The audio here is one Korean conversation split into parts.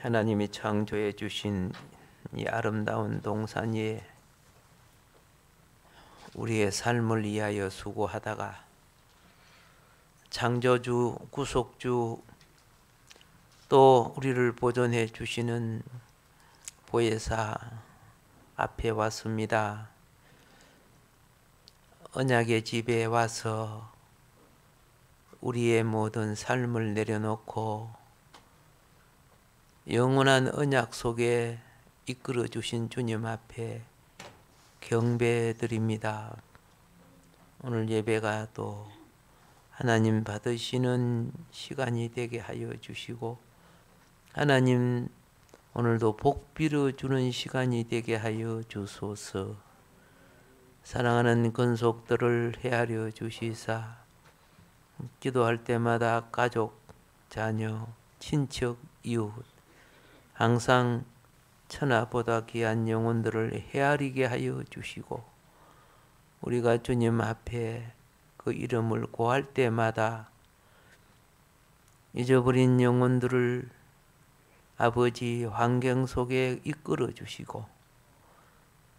하나님이 창조해 주신 이 아름다운 동산 위에 우리의 삶을 위하여 수고하다가 창조주, 구속주, 또 우리를 보존해 주시는 보혜사 앞에 왔습니다. 언약의 집에 와서 우리의 모든 삶을 내려놓고 영원한 언약 속에 이끌어 주신 주님 앞에 경배드립니다. 오늘 예배가 또 하나님 받으시는 시간이 되게 하여 주시고, 하나님 오늘도 복 빌어주는 시간이 되게 하여 주소서. 사랑하는 권속들을 헤아려 주시사 기도할 때마다 가족, 자녀, 친척, 이웃 항상 천하보다 귀한 영혼들을 헤아리게 하여 주시고, 우리가 주님 앞에 그 이름을 고할 때마다 잊어버린 영혼들을 아버지 환경 속에 이끌어 주시고,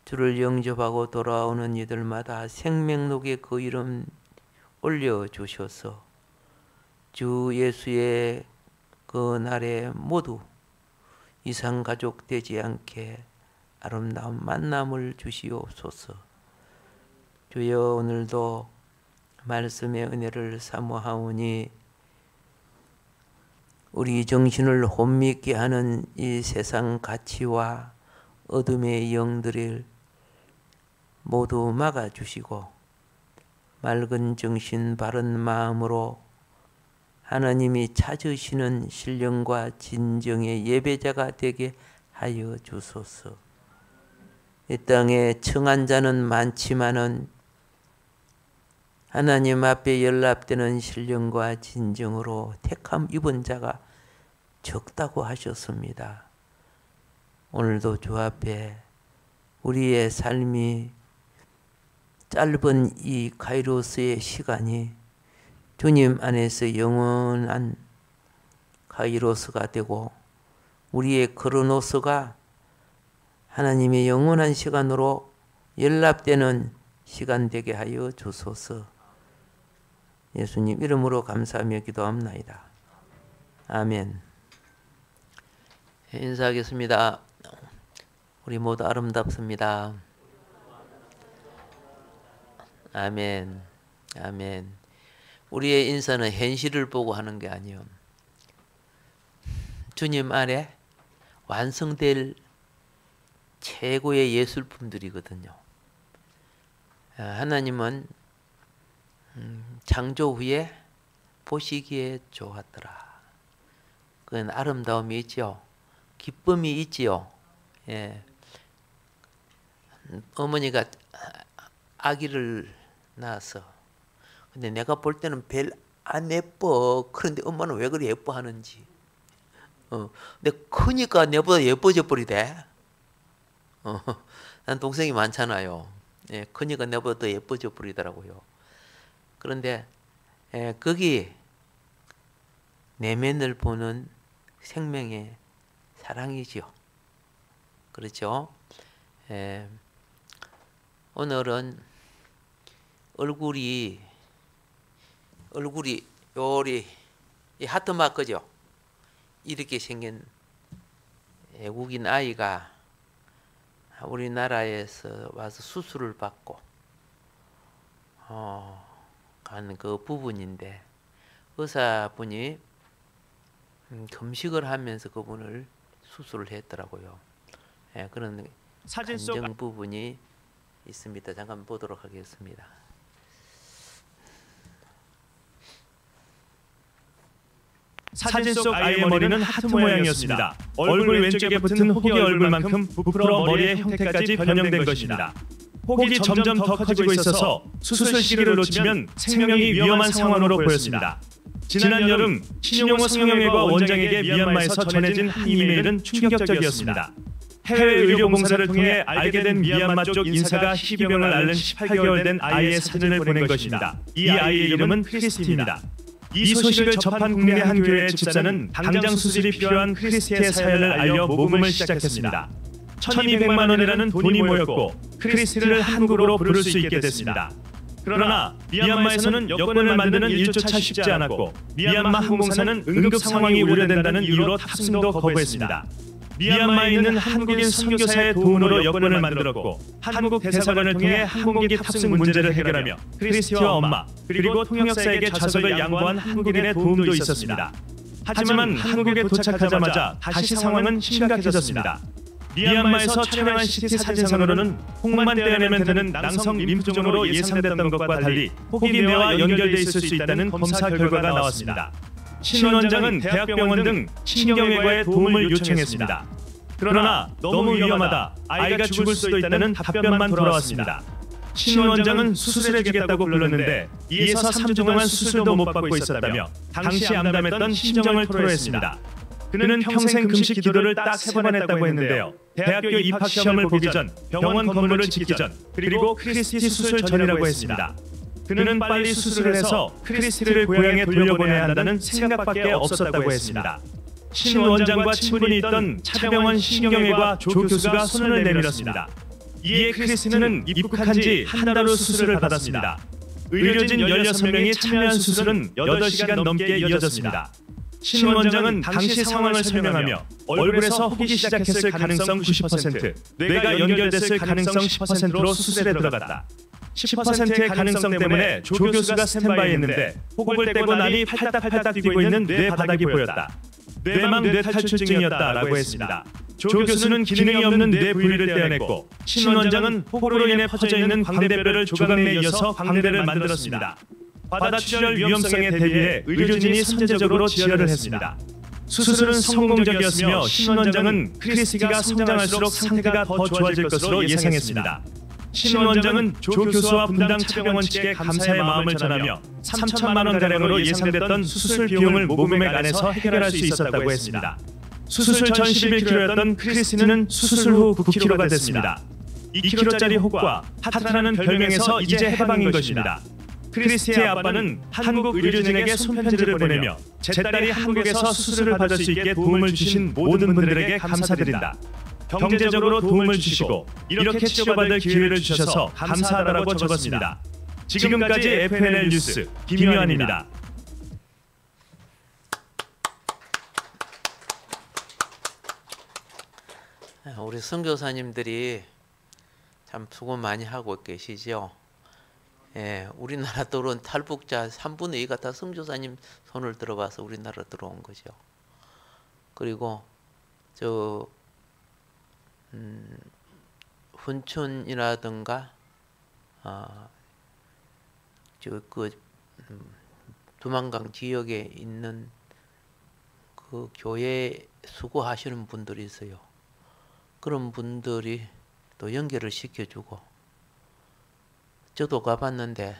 주를 영접하고 돌아오는 이들마다 생명록에 그 이름 올려주셔서 주 예수의 그 날에 모두 이상가족 되지 않게 아름다운 만남을 주시옵소서. 주여, 오늘도 말씀의 은혜를 사모하오니 우리 정신을 혼미케 하는 이 세상 가치와 어둠의 영들을 모두 막아주시고 맑은 정신 바른 마음으로 하나님이 찾으시는 신령과 진정의 예배자가 되게 하여 주소서. 이 땅에 청한 자는 많지만은 하나님 앞에 연락되는 신령과 진정으로 택함 입은 자가 적다고 하셨습니다. 오늘도 주 앞에 우리의 삶이 짧은 이 카이로스의 시간이 주님 안에서 영원한 카이로스가 되고 우리의 크로노스가 하나님의 영원한 시간으로 연락되는 시간 되게 하여 주소서. 예수님 이름으로 감사하며 기도합나이다. 아멘. 인사하겠습니다. 우리 모두 아름답습니다. 아멘. 아멘. 우리의 인사는 현실을 보고 하는 게 아니요, 주님 안에 완성될 최고의 예술품들이거든요. 하나님은 창조 후에 보시기에 좋았더라. 그건 아름다움이 있지요. 기쁨이 있지요. 예. 어머니가 아기를 낳아서, 근데 내가 볼 때는 별 안 예뻐. 그런데 엄마는 왜 그리 예뻐하는지. 근데 크니까 내보다 예뻐져 버리대. 난 동생이 많잖아요. 예, 크니까 내보다 더 예뻐져 버리더라고요. 그런데 거기 내면을 보는 생명의 사랑이지요. 그렇죠? 오늘은 얼굴이 요리 이 하트 마크죠. 이렇게 생긴 외국인 아이가 우리나라에서 와서 수술을 받고 간 그 부분인데, 의사분이 금식을 하면서 그분을 수술을 했더라고요. 예, 그런 감정 부분이 있습니다. 잠깐 보도록 하겠습니다. 사진 속 아이의 머리는 하트 모양이었습니다. 얼굴 왼쪽에 붙은 호기 얼굴만큼 부풀어 머리의 형태까지 변형된 것입니다. 혹이 점점 더 커지고 있어서 수술 시기를 놓치면 생명이 위험한 상황으로 보였습니다. 지난 여름 신용호 성형외과 원장에게 미얀마에서 전해진 한 이메일은 충격적이었습니다. 해외 의료 봉사를 통해 알게 된 미얀마 쪽 인사가 희귀병을 앓는 18개월 된 아이의 사진을 보낸 것입니다. 이 아이의 이름은 크리스티입니다. 이 소식을 접한 국내 한 교회 집사는 당장 수술이 필요한 크리스티의 사연을 알려 모금을 시작했습니다. 1,200만 원이라는 돈이 모였고 크리스티를 한국으로 부를 수 있게 됐습니다. 그러나 미얀마에서는 여권을 만드는 일조차 쉽지 않았고 미얀마 항공사는 응급 상황이 우려된다는 이유로 탑승도 거부했습니다. 미얀마에 있는 한국인 선교사의 도움으로 여권을 만들었고 한국 대사관을 통해 항공기 탑승 문제를 해결하며 크리스티와 엄마 그리고 통역사에게 좌석을 양보한 한국인의 도움도 있었습니다. 하지만 한국에 도착하자마자 다시 상황은 심각해졌습니다. 미얀마에서 촬영한 CT 사진상으로는 혹만 떼어내면 되는 낭성 림프종으로 예상됐던 것과 달리 혹이뇌와 연결돼 있을 수 있다는 검사 결과가 나왔습니다. 신 원장은 대학병원 등 신경외과에 도움을 요청했습니다. 그러나 너무 위험하다, 아이가 죽을 수도 있다는 답변만 돌아왔습니다. 신 원장은 수술해주겠다고 불렀는데 2에서 3주 동안 수술도 못 받고 있었다며 당시 암담했던 심정을 토로했습니다. 그는 평생 금식 기도를 딱 3번 했다고 했는데요. 대학교 입학 시험을 보기 전, 병원 건물을 짓기 전, 그리고 크리스티 수술 전이라고 했습니다. 그는 빨리 수술을 해서 크리스티를 고향에 돌려보내야 한다는 생각밖에 없었다고 했습니다. 신 원장과 친분이 있던 차병원 신경외과 조 교수가 손을 내밀었습니다. 이에 크리스티는 입국한 지 한 달 후 수술을 받았습니다. 의료진 16명이 참여한 수술은 8시간 넘게 이어졌습니다. 신 원장은 당시 상황을 설명하며 얼굴에서 혹이 시작했을 가능성 90%, 뇌가 연결됐을 가능성 10%로 수술에 들어갔다. 10%의 가능성 때문에 조 교수가 스탠바이했는데 혹을 떼고 나니 팔딱팔딱 뛰고 있는 뇌 바닥이 보였다. 뇌망 뇌탈출증이었다라고 했습니다. 조 교수는 기능이 없는 뇌 부위를 떼어냈고 신 원장은 혹으로 인해 퍼져 있는 광대뼈를 조각 내에 이어서 광대를 만들었습니다. 바다 출혈 위험성에 대비해 의료진이 선제적으로 지혈을 했습니다. 수술은 성공적이었으며 신 원장은 크리스티가 성장할수록 상태가 더 좋아질 것으로 예상했습니다. 신 원장은 조 교수와 분당 차병원 측에 감사의 마음을 전하며 3천만 원가량으로 예상됐던 수술 비용을 모금액 안에서 해결할 수 있었다고 했습니다. 수술 전 11kg였던 크리스티는 수술 후 9kg가 됐습니다. 2kg짜리 혹과 하트라는 별명에서 이제 해방인 것입니다. 크리스티의 아빠는 한국 의료진에게 손편지를 보내며 제 딸이 한국에서 수술을 받을 수 있게 도움을 주신 모든 분들에게 감사드린다. 경제적으로 도움을 주시고 이렇게 치료받을 기회를 주셔서 감사하다라고 적었습니다. 지금까지 FNL 뉴스 김요한입니다. 우리 선교사님들이 참 수고 많이 하고 계시죠. 예, 우리나라 들어온 탈북자 3분의 2가 다 선교사님 손을 들어봐서 우리나라 들어온 거죠. 그리고 훈춘이라든가 두만강 지역에 있는 그 교회에 수고하시는 분들이 있어요. 그런 분들이 또 연결을 시켜주고, 저도 가봤는데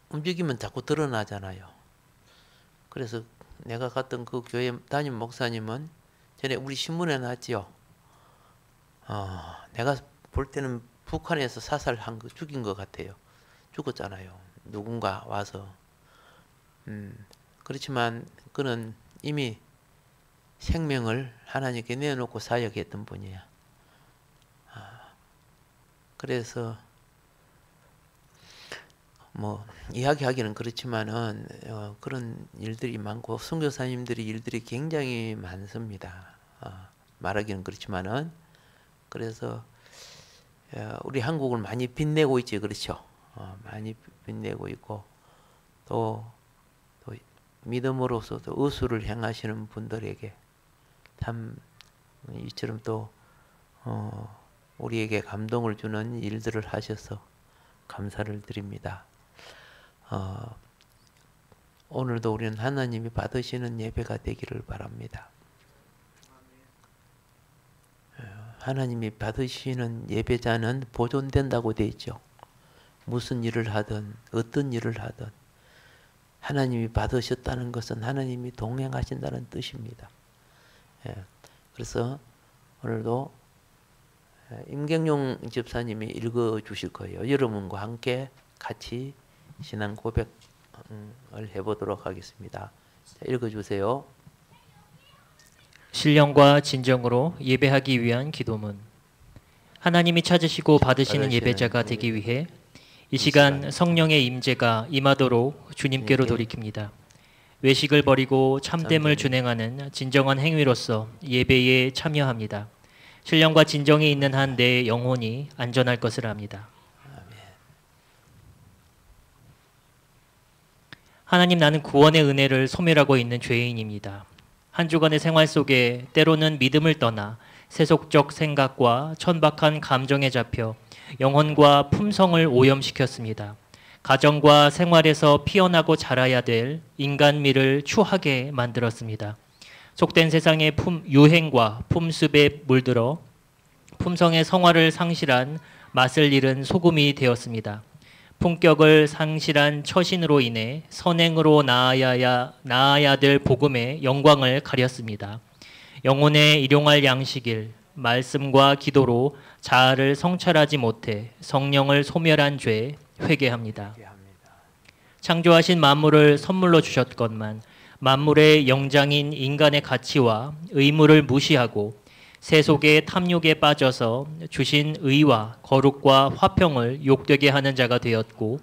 움직이면 자꾸 드러나잖아요. 그래서 내가 갔던 그 교회 담임 목사님은 전에 우리 신문에 났지요. 내가 볼 때는 북한에서 사살한 거, 죽인 것 같아요. 죽었잖아요. 누군가 와서. 그렇지만 그는 이미 생명을 하나님께 내놓고 사역했던 분이야. 그래서 뭐 이야기하기는 그렇지만은 그런 일들이 많고 선교사님들이 일들이 굉장히 많습니다. 말하기는 그렇지만은 그래서 우리 한국을 많이 빛내고 있지, 그렇죠? 많이 빛내고 있고 또 믿음으로서도 의술을 행하시는 분들에게 참 이처럼 또 우리에게 감동을 주는 일들을 하셔서 감사를 드립니다. 오늘도 우리는 하나님이 받으시는 예배가 되기를 바랍니다. 하나님이 받으시는 예배자는 보존된다고 되어 있죠. 무슨 일을 하든 어떤 일을 하든 하나님이 받으셨다는 것은 하나님이 동행하신다는 뜻입니다. 그래서 오늘도 임경용 집사님이 읽어 주실 거예요. 여러분과 함께 같이 신앙 고백 해보도록 하겠습니다. 자, 읽어주세요. 신령과 진정으로 예배하기 위한 기도문. 하나님이 찾으시고 받으시는 예배자가 되기 위해 이 시간 성령의 임재가 임하도록 주님께로 돌이킵니다. 외식을 버리고 참됨을 준행하는 진정한 행위로서 예배에 참여합니다. 신령과 진정이 있는 한 내 영혼이 안전할 것을 압니다. 하나님, 나는 구원의 은혜를 소멸하고 있는 죄인입니다. 한 주간의 생활 속에 때로는 믿음을 떠나 세속적 생각과 천박한 감정에 잡혀 영혼과 품성을 오염시켰습니다. 가정과 생활에서 피어나고 자라야 될 인간미를 추하게 만들었습니다. 속된 세상의 유행과 품습에 물들어 품성의 성화를 상실한 맛을 잃은 소금이 되었습니다. 품격을 상실한 처신으로 인해 선행으로 나아야 될 복음의 영광을 가렸습니다. 영혼의 일용할 양식일 말씀과 기도로 자아를 성찰하지 못해 성령을 소멸한 죄 회개합니다. 창조하신 만물을 선물로 주셨건만 만물의 영장인 인간의 가치와 의무를 무시하고 세속의 탐욕에 빠져서 주신 의와 거룩과 화평을 욕되게 하는 자가 되었고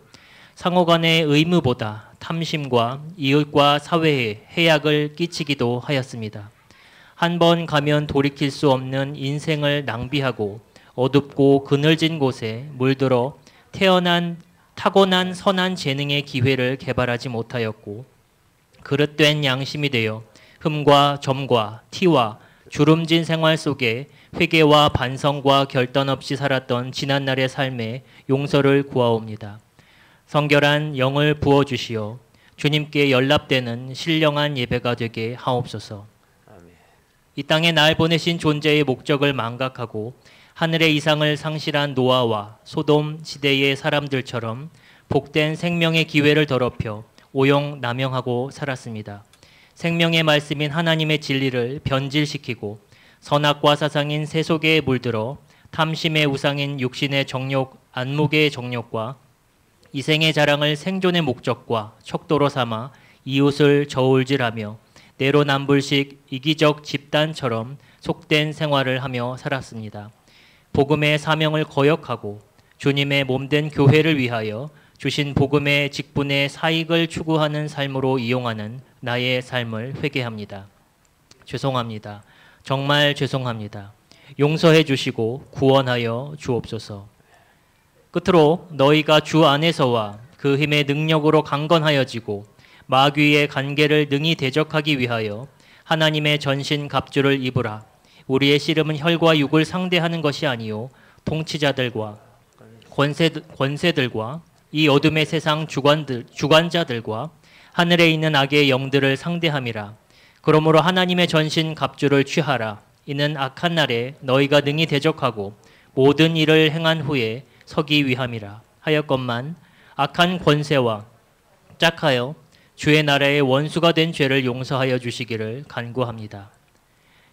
상호간의 의무보다 탐심과 이웃과 사회에 해악을 끼치기도 하였습니다. 한 번 가면 돌이킬 수 없는 인생을 낭비하고 어둡고 그늘진 곳에 물들어 타고난 선한 재능의 기회를 개발하지 못하였고 그릇된 양심이 되어 흠과 점과 티와 주름진 생활 속에 회개와 반성과 결단 없이 살았던 지난날의 삶에 용서를 구하옵니다. 성결한 영을 부어주시어 주님께 연락되는 신령한 예배가 되게 하옵소서. 이 땅에 날 보내신 존재의 목적을 망각하고 하늘의 이상을 상실한 노아와 소돔 시대의 사람들처럼 복된 생명의 기회를 더럽혀 오용 남용하고 살았습니다. 생명의 말씀인 하나님의 진리를 변질시키고 선악과 사상인 세속에 물들어 탐심의 우상인 육신의 정욕, 안목의 정욕과 이생의 자랑을 생존의 목적과 척도로 삼아 이웃을 저울질하며 내로남불식 이기적 집단처럼 속된 생활을 하며 살았습니다. 복음의 사명을 거역하고 주님의 몸된 교회를 위하여 주신 복음의 직분의 사익을 추구하는 삶으로 이용하는 나의 삶을 회개합니다. 죄송합니다. 정말 죄송합니다. 용서해 주시고 구원하여 주옵소서. 끝으로 너희가 주 안에서와 그 힘의 능력으로 강건하여지고 마귀의 간계를 능히 대적하기 위하여 하나님의 전신 갑주를 입으라. 우리의 씨름은 혈과 육을 상대하는 것이 아니요 통치자들과 권세들과 이 어둠의 세상 주관자들과 하늘에 있는 악의 영들을 상대함이라. 그러므로 하나님의 전신 갑주를 취하라. 이는 악한 날에 너희가 능히 대적하고 모든 일을 행한 후에 서기 위함이라 하였건만 악한 권세와 짝하여 주의 나라의 원수가 된 죄를 용서하여 주시기를 간구합니다.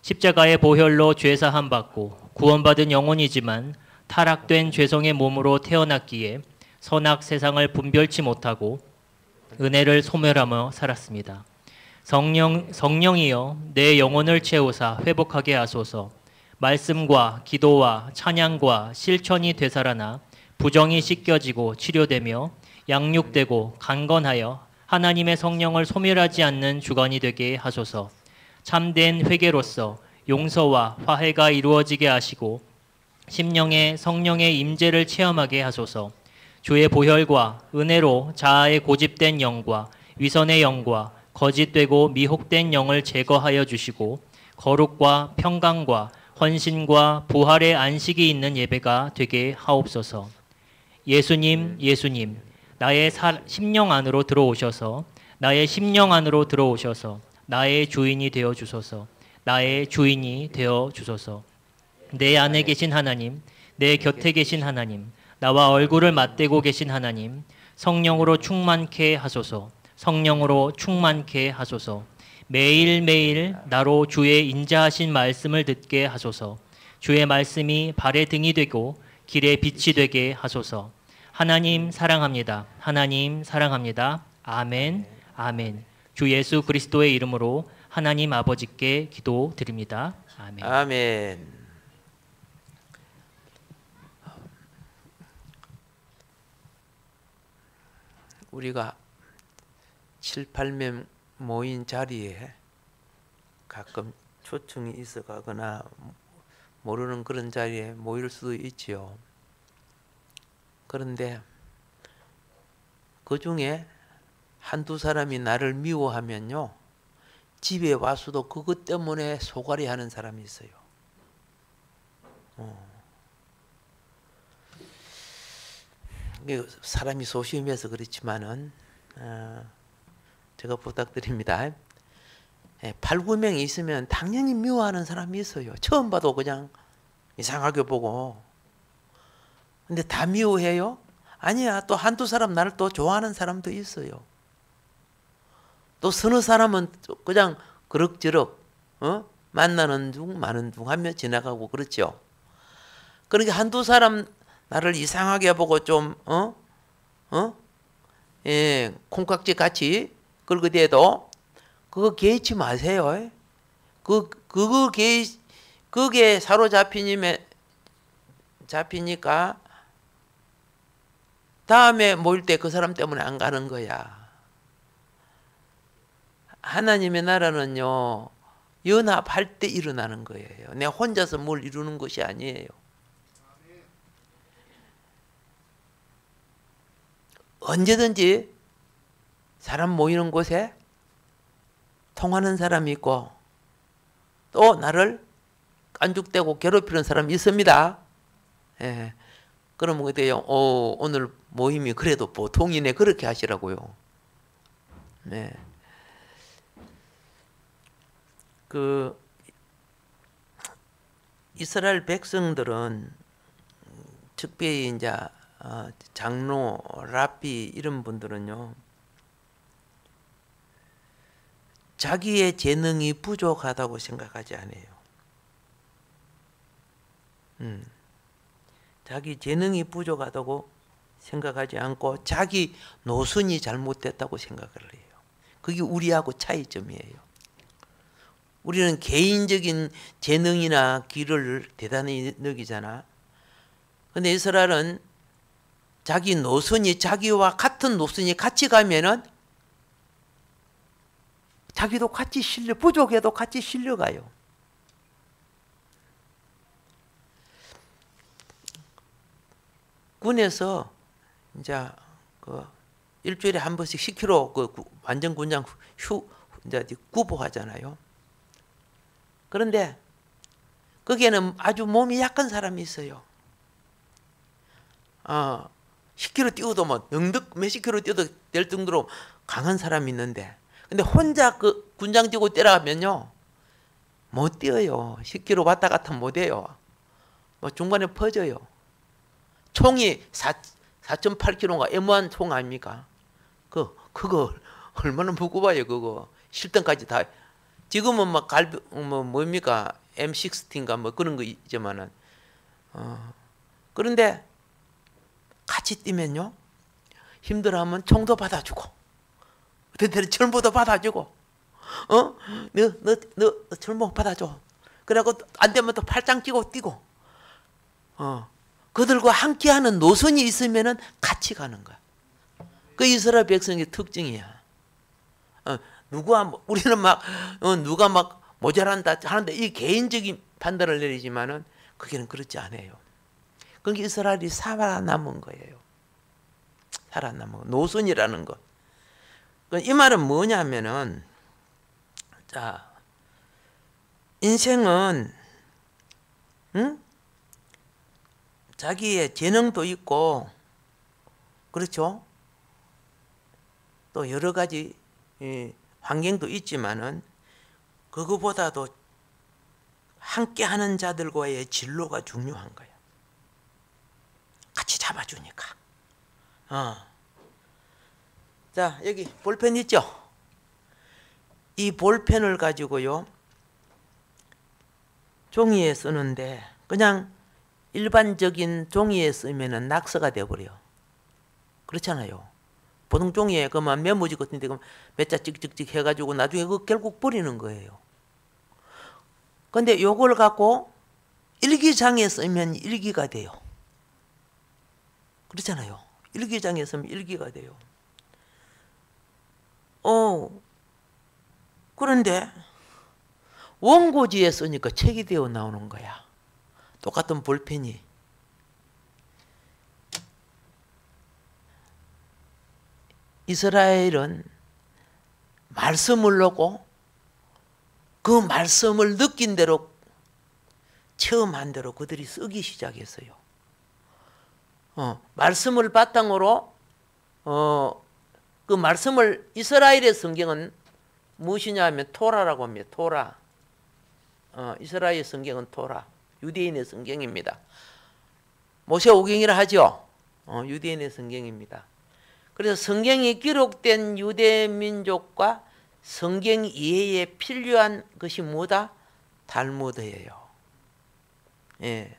십자가의 보혈로 죄사함 받고 구원받은 영혼이지만 타락된 죄성의 몸으로 태어났기에 선악 세상을 분별치 못하고 은혜를 소멸하며 살았습니다. 성령이여 내 영혼을 채우사 회복하게 하소서. 말씀과 기도와 찬양과 실천이 되살아나 부정이 씻겨지고 치료되며 양육되고 강건하여 하나님의 성령을 소멸하지 않는 주관이 되게 하소서. 참된 회개로서 용서와 화해가 이루어지게 하시고 심령에 성령의 임재를 체험하게 하소서. 주의 보혈과 은혜로 자아의 고집된 영과 위선의 영과 거짓되고 미혹된 영을 제거하여 주시고 거룩과 평강과 헌신과 부활의 안식이 있는 예배가 되게 하옵소서. 예수님, 예수님, 나의 심령 안으로 들어오셔서 나의 심령 안으로 들어오셔서 나의 주인이 되어 주소서. 나의 주인이 되어 주소서. 내 안에 계신 하나님, 내 곁에 계신 하나님, 나와 얼굴을 맞대고 계신 하나님, 성령으로 충만케 하소서. 성령으로 충만케 하소서. 매일매일 나로 주의 인자하신 말씀을 듣게 하소서. 주의 말씀이 발의 등이 되고 길의 빛이 되게 하소서. 하나님 사랑합니다. 하나님 사랑합니다. 아멘. 아멘. 주 예수 그리스도의 이름으로 하나님 아버지께 기도드립니다. 아멘. 아멘. 우리가 7, 8명 모인 자리에 가끔 초청이 있어 가거나 모르는 그런 자리에 모일 수도 있지요. 그런데 그 중에 한두 사람이 나를 미워하면요, 집에 와서도 그것 때문에 소갈이 하는 사람이 있어요. 사람이 소심해서 그렇지만은 제가 부탁드립니다. 8, 9명이 있으면 당연히 미워하는 사람이 있어요. 처음 봐도 그냥 이상하게 보고. 근데 다 미워해요? 아니야. 또 한두 사람 나를 또 좋아하는 사람도 있어요. 또 서너 사람은 그냥 그럭저럭 만나는 중 마는 중 하며 지나가고 그렇죠. 그러니까 한두 사람 나를 이상하게 보고 좀 콩깍지 같이 긁어대도 그거 개의치 마세요. 그게 잡히니까 다음에 모일 때 그 사람 때문에 안 가는 거야. 하나님의 나라는요, 연합할 때 일어나는 거예요. 내가 혼자서 뭘 이루는 것이 아니에요. 언제든지 사람 모이는 곳에 통하는 사람이 있고 또 나를 깐죽대고 괴롭히는 사람이 있습니다. 예. 그러면 어때요? 오늘 모임이 그래도 보통이네, 그렇게 하시라고요. 네. 그 이스라엘 백성들은 특별히 이제 장로, 랍비 이런 분들은요, 자기의 재능이 부족하다고 생각하지 않아요. 자기 재능이 부족하다고 생각하지 않고 자기 노선이 잘못됐다고 생각을 해요. 그게 우리하고 차이점이에요. 우리는 개인적인 재능이나 기를 대단히 느끼잖아. 근데 이스라엘은 자기 노선이 자기와 같은 노선이 같이 가면은 자기도 같이 부족해도 같이 실려가요. 군에서 이제 그 일주일에 한 번씩 10km 그 완전 군장 이제 구보하잖아요. 그런데 거기에는 아주 몸이 약한 사람이 있어요. 10km 뛰어도 뭐 넉넉 몇십 킬로 뛰어도 될 정도로 강한 사람이 있는데, 근데 혼자 그 군장 뛰고 뛰라면요 못 뛰어요. 10km 왔다 갔다 못 해요. 뭐 중간에 퍼져요. 총이 4.8kg인가 M1 총 아닙니까? 그거 얼마나 무거워요. 그거 실전까지 다. 지금은 막 뭡니까 M16인가 뭐 그런 거 있지만은 그런데 같이 뛰면요 힘들어하면 총도 받아주고 어떤 때는 철모도 받아주고 너 철모 받아줘. 그래갖고 안 되면 또 팔짱 끼고 뛰고 그들과 함께하는 노선이 있으면은 같이 가는 거야. 그 이스라엘 백성의 특징이야. 우리는 막 누가 막 모자란다 하는데 이 개인적인 판단을 내리지만은 그게는 그렇지 않아요. 그게 이스라엘이 살아남은 거예요. 살아남은 거. 노선이라는 것. 이 말은 뭐냐면은, 자, 인생은 자기의 재능도 있고, 그렇죠? 또 여러 가지 환경도 있지만은 그거보다도 함께하는 자들과의 진로가 중요한 거야. 같이 잡아주니까. 자, 여기 볼펜 있죠? 이 볼펜을 가지고요 종이에 쓰는데 그냥 일반적인 종이에 쓰면은 낙서가 돼버려. 그렇잖아요. 보통 종이에 그만 메모지 같은데 몇 자 찍찍찍 해가지고 나중에 그 결국 버리는 거예요. 근데 요걸 갖고 일기장에 쓰면 일기가 돼요. 그렇잖아요. 일기장에 쓰면 일기가 돼요. 그런데 원고지에 쓰니까 책이 되어 나오는 거야. 똑같은 볼펜이. 이스라엘은 말씀을 놓고 그 말씀을 느낀 대로 체험한 대로 그들이 쓰기 시작했어요. 말씀을 바탕으로 그 말씀을 이스라엘의 성경은 무엇이냐 하면 토라라고 합니다. 토라. 이스라엘의 성경은 토라. 유대인의 성경입니다. 모세오경이라 하죠. 유대인의 성경입니다. 그래서 성경이 기록된 유대 민족과 성경 이해에 필요한 것이 뭐다? 달무드예요. 예.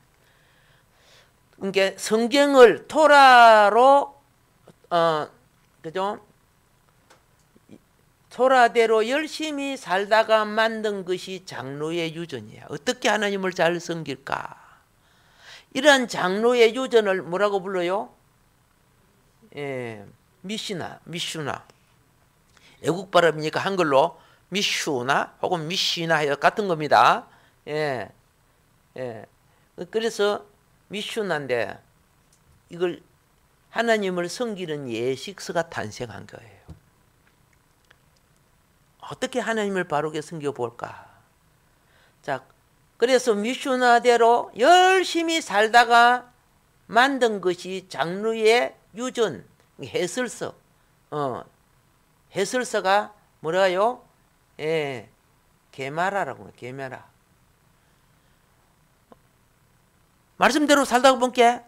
그러니까 성경을 토라로 그죠? 토라대로 열심히 살다가 만든 것이 장로의 유전이야. 어떻게 하나님을 잘 섬길까? 이러한 장로의 유전을 뭐라고 불러요? 예, 미슈나. 애국 발음이니까 한글로 미슈나 혹은 미시나 같은 겁니다. 예. 그래서 미슈나인데 이걸 하나님을 섬기는 예식서가 탄생한 거예요. 어떻게 하나님을 바르게 섬겨볼까? 자, 그래서 미슈나대로 열심히 살다가 만든 것이 장르의 유전, 해설서. 해설서가 뭐라요? 예, 게마라라고 해요. 게마라. 말씀대로 살다가 보니까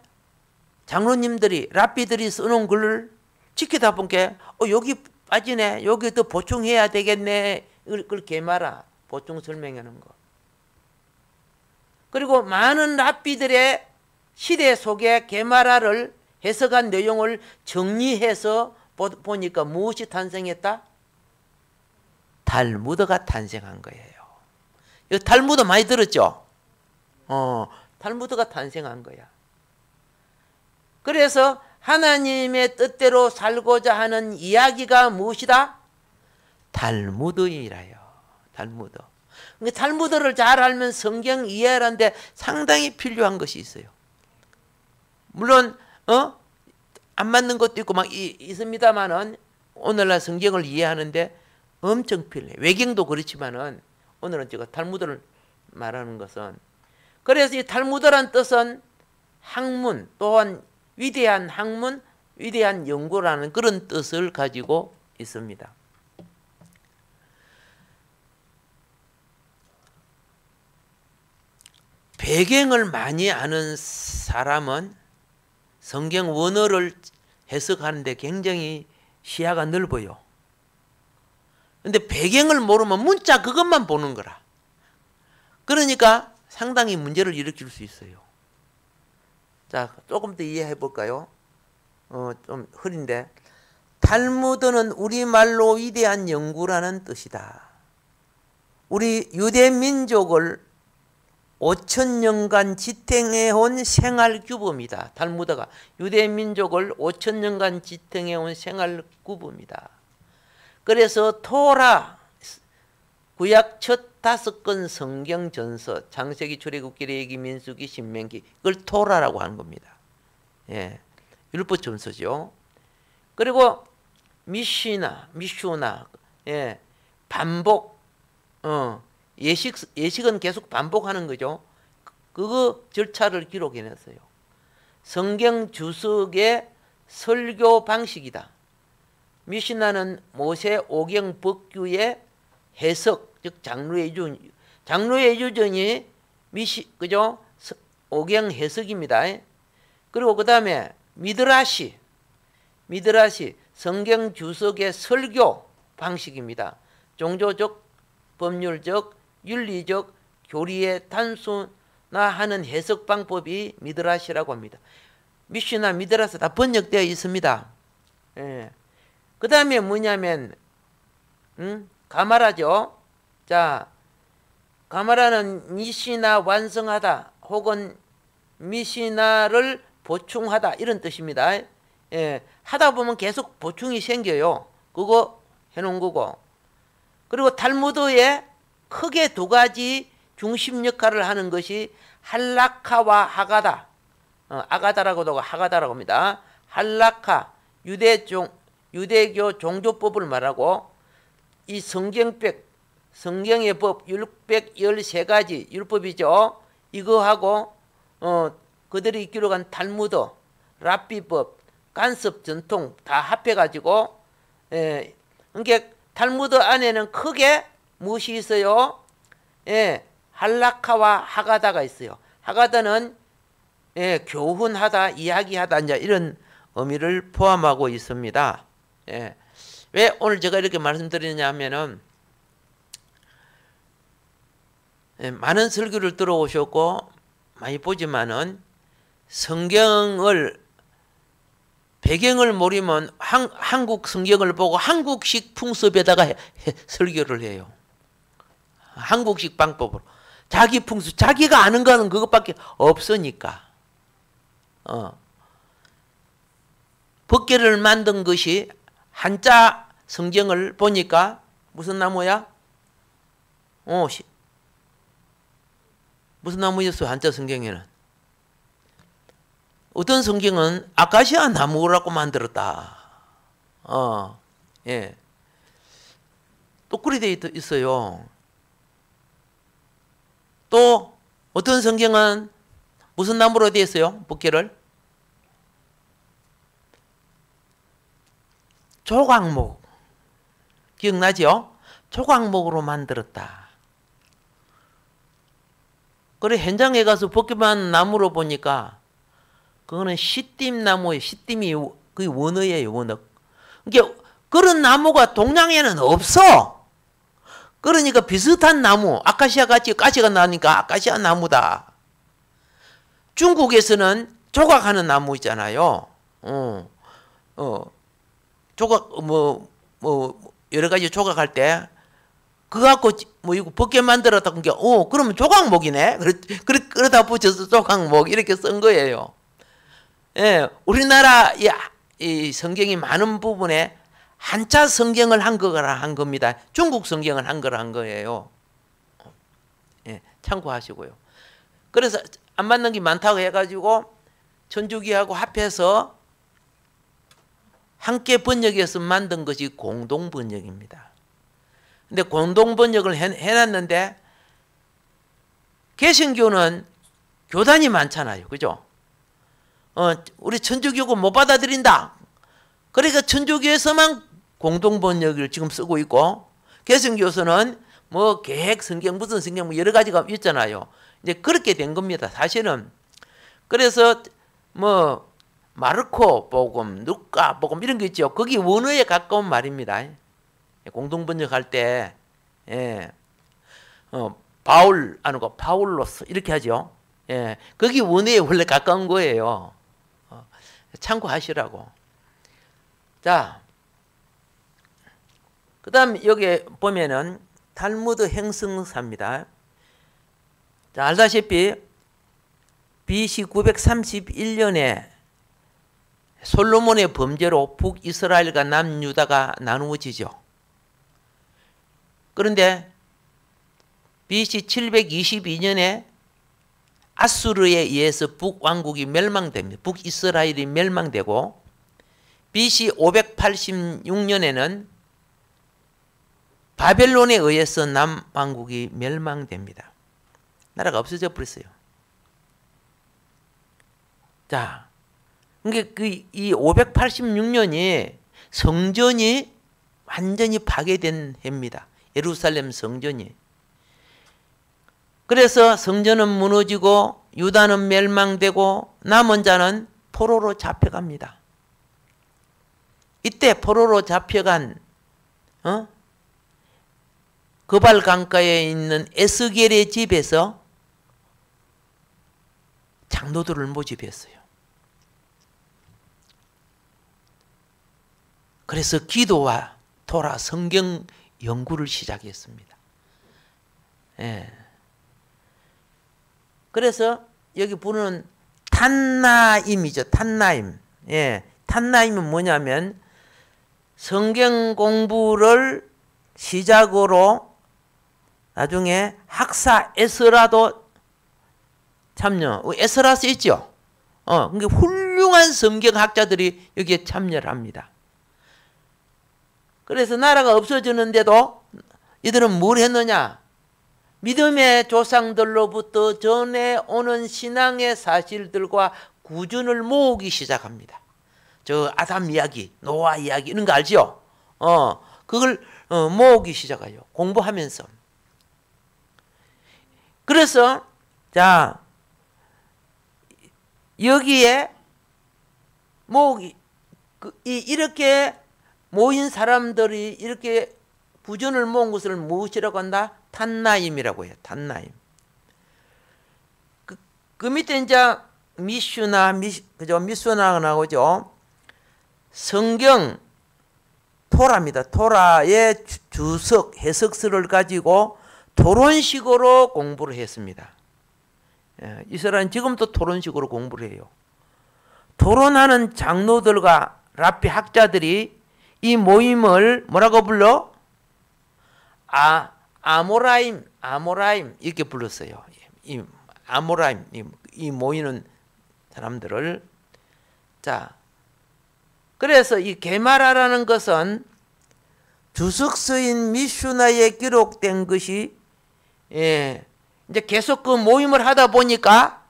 장로님들이, 랍비들이 써놓은 글을 지키다 보니까 여기 빠지네. 여기 또 보충해야 되겠네. 그걸 게마라. 보충 설명하는 거. 그리고 많은 랍비들의 시대 속에 게마라를 해석한 내용을 정리해서 보니까 무엇이 탄생했다? 탈무드가 탄생한 거예요. 이 탈무드 많이 들었죠? 탈무드가 탄생한 거야. 그래서 하나님의 뜻대로 살고자 하는 이야기가 무엇이다? 탈무드이라요. 탈무드. 탈무드를 잘 알면 성경 이해하는데 상당히 필요한 것이 있어요. 물론 안 맞는 것도 있고 막 있습니다만은 오늘날 성경을 이해하는데 엄청 필요해. 외경도 그렇지만은 오늘은 제가 탈무드를 말하는 것은, 그래서 이 탈무드란 뜻은 학문, 또한 위대한 학문, 위대한 연구라는 그런 뜻을 가지고 있습니다. 배경을 많이 아는 사람은 성경 원어를 해석하는데 굉장히 시야가 넓어요. 근데 배경을 모르면 문자 그것만 보는 거라. 그러니까 상당히 문제를 일으킬 수 있어요. 자, 조금 더 이해해 볼까요? 좀 흐린데. 탈무드는 우리말로 위대한 연구라는 뜻이다. 우리 유대 민족을 5,000년간 지탱해온 생활규범이다. 탈무드가 유대 민족을 5,000년간 지탱해온 생활규범이다. 그래서 토라, 구약 첫 5권 성경 전서, 창세기, 출애굽기, 레위기, 민수기, 신명기, 이걸 토라라고 하는 겁니다. 예, 율법 전서죠. 그리고 미슈나, 예, 반복, 예식은 계속 반복하는 거죠. 그거 절차를 기록해냈어요. 성경 주석의 설교 방식이다. 미시나는 모세 오경 법규의 해석, 즉 장로의 유전, 장로의 유전이 그죠? 오경 해석입니다. 그리고 그 다음에 미드라시, 성경 주석의 설교 방식입니다. 종교적, 법률적, 윤리적, 교리의 단순화하는 해석 방법이 미드라시라고 합니다. 미시나 미드라시 다 번역되어 있습니다. 예. 그 다음에 뭐냐면 가마라죠. 자, 가마라는 미시나 완성하다 혹은 미시나를 보충하다 이런 뜻입니다. 예, 하다 보면 계속 보충이 생겨요. 그거 해놓은 거고. 그리고 탈무드에 크게 두 가지 중심 역할을 하는 것이 할라카와 하가다. 아가다라고도 하고 하가다라고 합니다. 할라카, 유대교 종교법을 말하고 이 성경의 법 613가지 율법이죠. 이거하고 그들이 있기로 간 탈무드, 랍비법, 간섭 전통 다 합해가지고 그러니까 탈무드 안에는 크게 무엇이 있어요? 할라카와 하가다가 있어요. 하가다는 교훈하다, 이야기하다 이제 이런 의미를 포함하고 있습니다. 왜 오늘 제가 이렇게 말씀드리냐 하면은 많은 설교를 들어오셨고 많이 보지만은 성경을 배경을 모르면 한국 성경을 보고 한국식 풍습에다가 설교를 해요. 한국식 방법으로. 자기 풍습, 자기가 아는 거는 그것밖에 없으니까. 법궤를 만든 것이 한자 성경을 보니까 무슨 나무야? 무슨 나무였어요? 한자 성경에는. 어떤 성경은 아카시아 나무라고 만들었다. 예. 또 그리 돼 있어요. 또 어떤 성경은 무슨 나무로 되어 있어요? 법궤를? 조각목. 기억나죠? 조각목으로 만들었다. 그래 현장에 가서 법궤만 나무로 보니까 그거는 시띠나무예요. 시띠이 그 원어예요. 원어. 그러니까 그런 나무가 동양에는 없어. 그러니까 비슷한 나무, 아카시아 같이 가시가 나니까 아카시아 나무다. 중국에서는 조각하는 나무 있잖아요. 조각 여러 가지 조각할 때 그거 갖고 이거 법궤 만들었다 그러니까 그러면 조각목이네. 그러다 붙여서 조각목 이렇게 쓴 거예요. 예, 우리나라 이 성경이 많은 부분에 한자 성경을 한 겁니다. 중국 성경을 한 거예요. 예, 참고하시고요. 그래서 안 맞는 게 많다고 해가지고 천주교하고 합해서 함께 번역해서 만든 것이 공동 번역입니다. 근데 공동 번역을 해놨는데 개신교는 교단이 많잖아요. 그죠? 우리 천주교가 못 받아들인다. 그러니까 천주교에서만 공동 번역을 지금 쓰고 있고 개신교에서는 뭐 계획 성경 무슨 성경 뭐 여러 가지가 있잖아요. 이제 그렇게 된 겁니다. 사실은. 그래서 뭐 마르코 복음, 누가 복음 이런 게 있죠. 거기 원어에 가까운 말입니다. 공동 번역할 때 바울 아니고 파울로스 이렇게 하죠. 거기 원어에 원래 가까운 거예요. 참고하시라고. 자, 그 다음 여기 보면은 탈무드 행성사입니다. 자, 알다시피 BC 931년에 솔로몬의 범죄로 북이스라엘과 남유다가 나누어지죠. 그런데 BC 722년에 아수르에 의해서 북왕국이 멸망됩니다. 북이스라엘이 멸망되고 BC 586년에는 바벨론에 의해서 남왕국이 멸망됩니다. 나라가 없어져 버렸어요. 자, 그러니까 이 586년이 성전이 완전히 파괴된 해입니다. 예루살렘 성전이. 그래서 성전은 무너지고 유다는 멸망되고 남은 자는 포로로 잡혀갑니다. 이때 포로로 잡혀간 그발 강가에 있는 에스겔의 집에서 장로들을 모집했어요. 그래서 기도와 토라 성경 연구를 시작했습니다. 예. 그래서 여기 부르는 탄나임이죠. 탄나임. 예. 탄나임은 뭐냐면 성경 공부를 시작으로 나중에 학사 에스라도 참여. 에스라 쓰있죠. 그러니까 훌륭한 성경학자들이 여기에 참여를 합니다. 그래서 나라가 없어지는데도 이들은 뭘 했느냐? 믿음의 조상들로부터 전해 오는 신앙의 사실들과 구준을 모으기 시작합니다. 저 아담 이야기, 노아 이야기 이런 거 알죠? 그걸 모으기 시작해요. 공부하면서. 그래서 자 여기에 모으기 이렇게 모인 사람들이 이렇게 구전을 모은 것을 무엇이라고 한다? 탄나임이라고 해요. 탄나임. 그 밑에 이제 미슈나가 나오죠. 성경 토라입니다. 토라의 주석, 해석서를 가지고 토론식으로 공부를 했습니다. 이스라엘은 지금도 토론식으로 공부를 해요. 토론하는 장로들과 랍비 학자들이 이 모임을 뭐라고 불러? 아모라임 이렇게 불렀어요. 이 아모라임 이 모이는 사람들을. 자, 그래서 이 게마라라는 것은 주석서인 미슈나에 기록된 것이 이제 계속 그 모임을 하다 보니까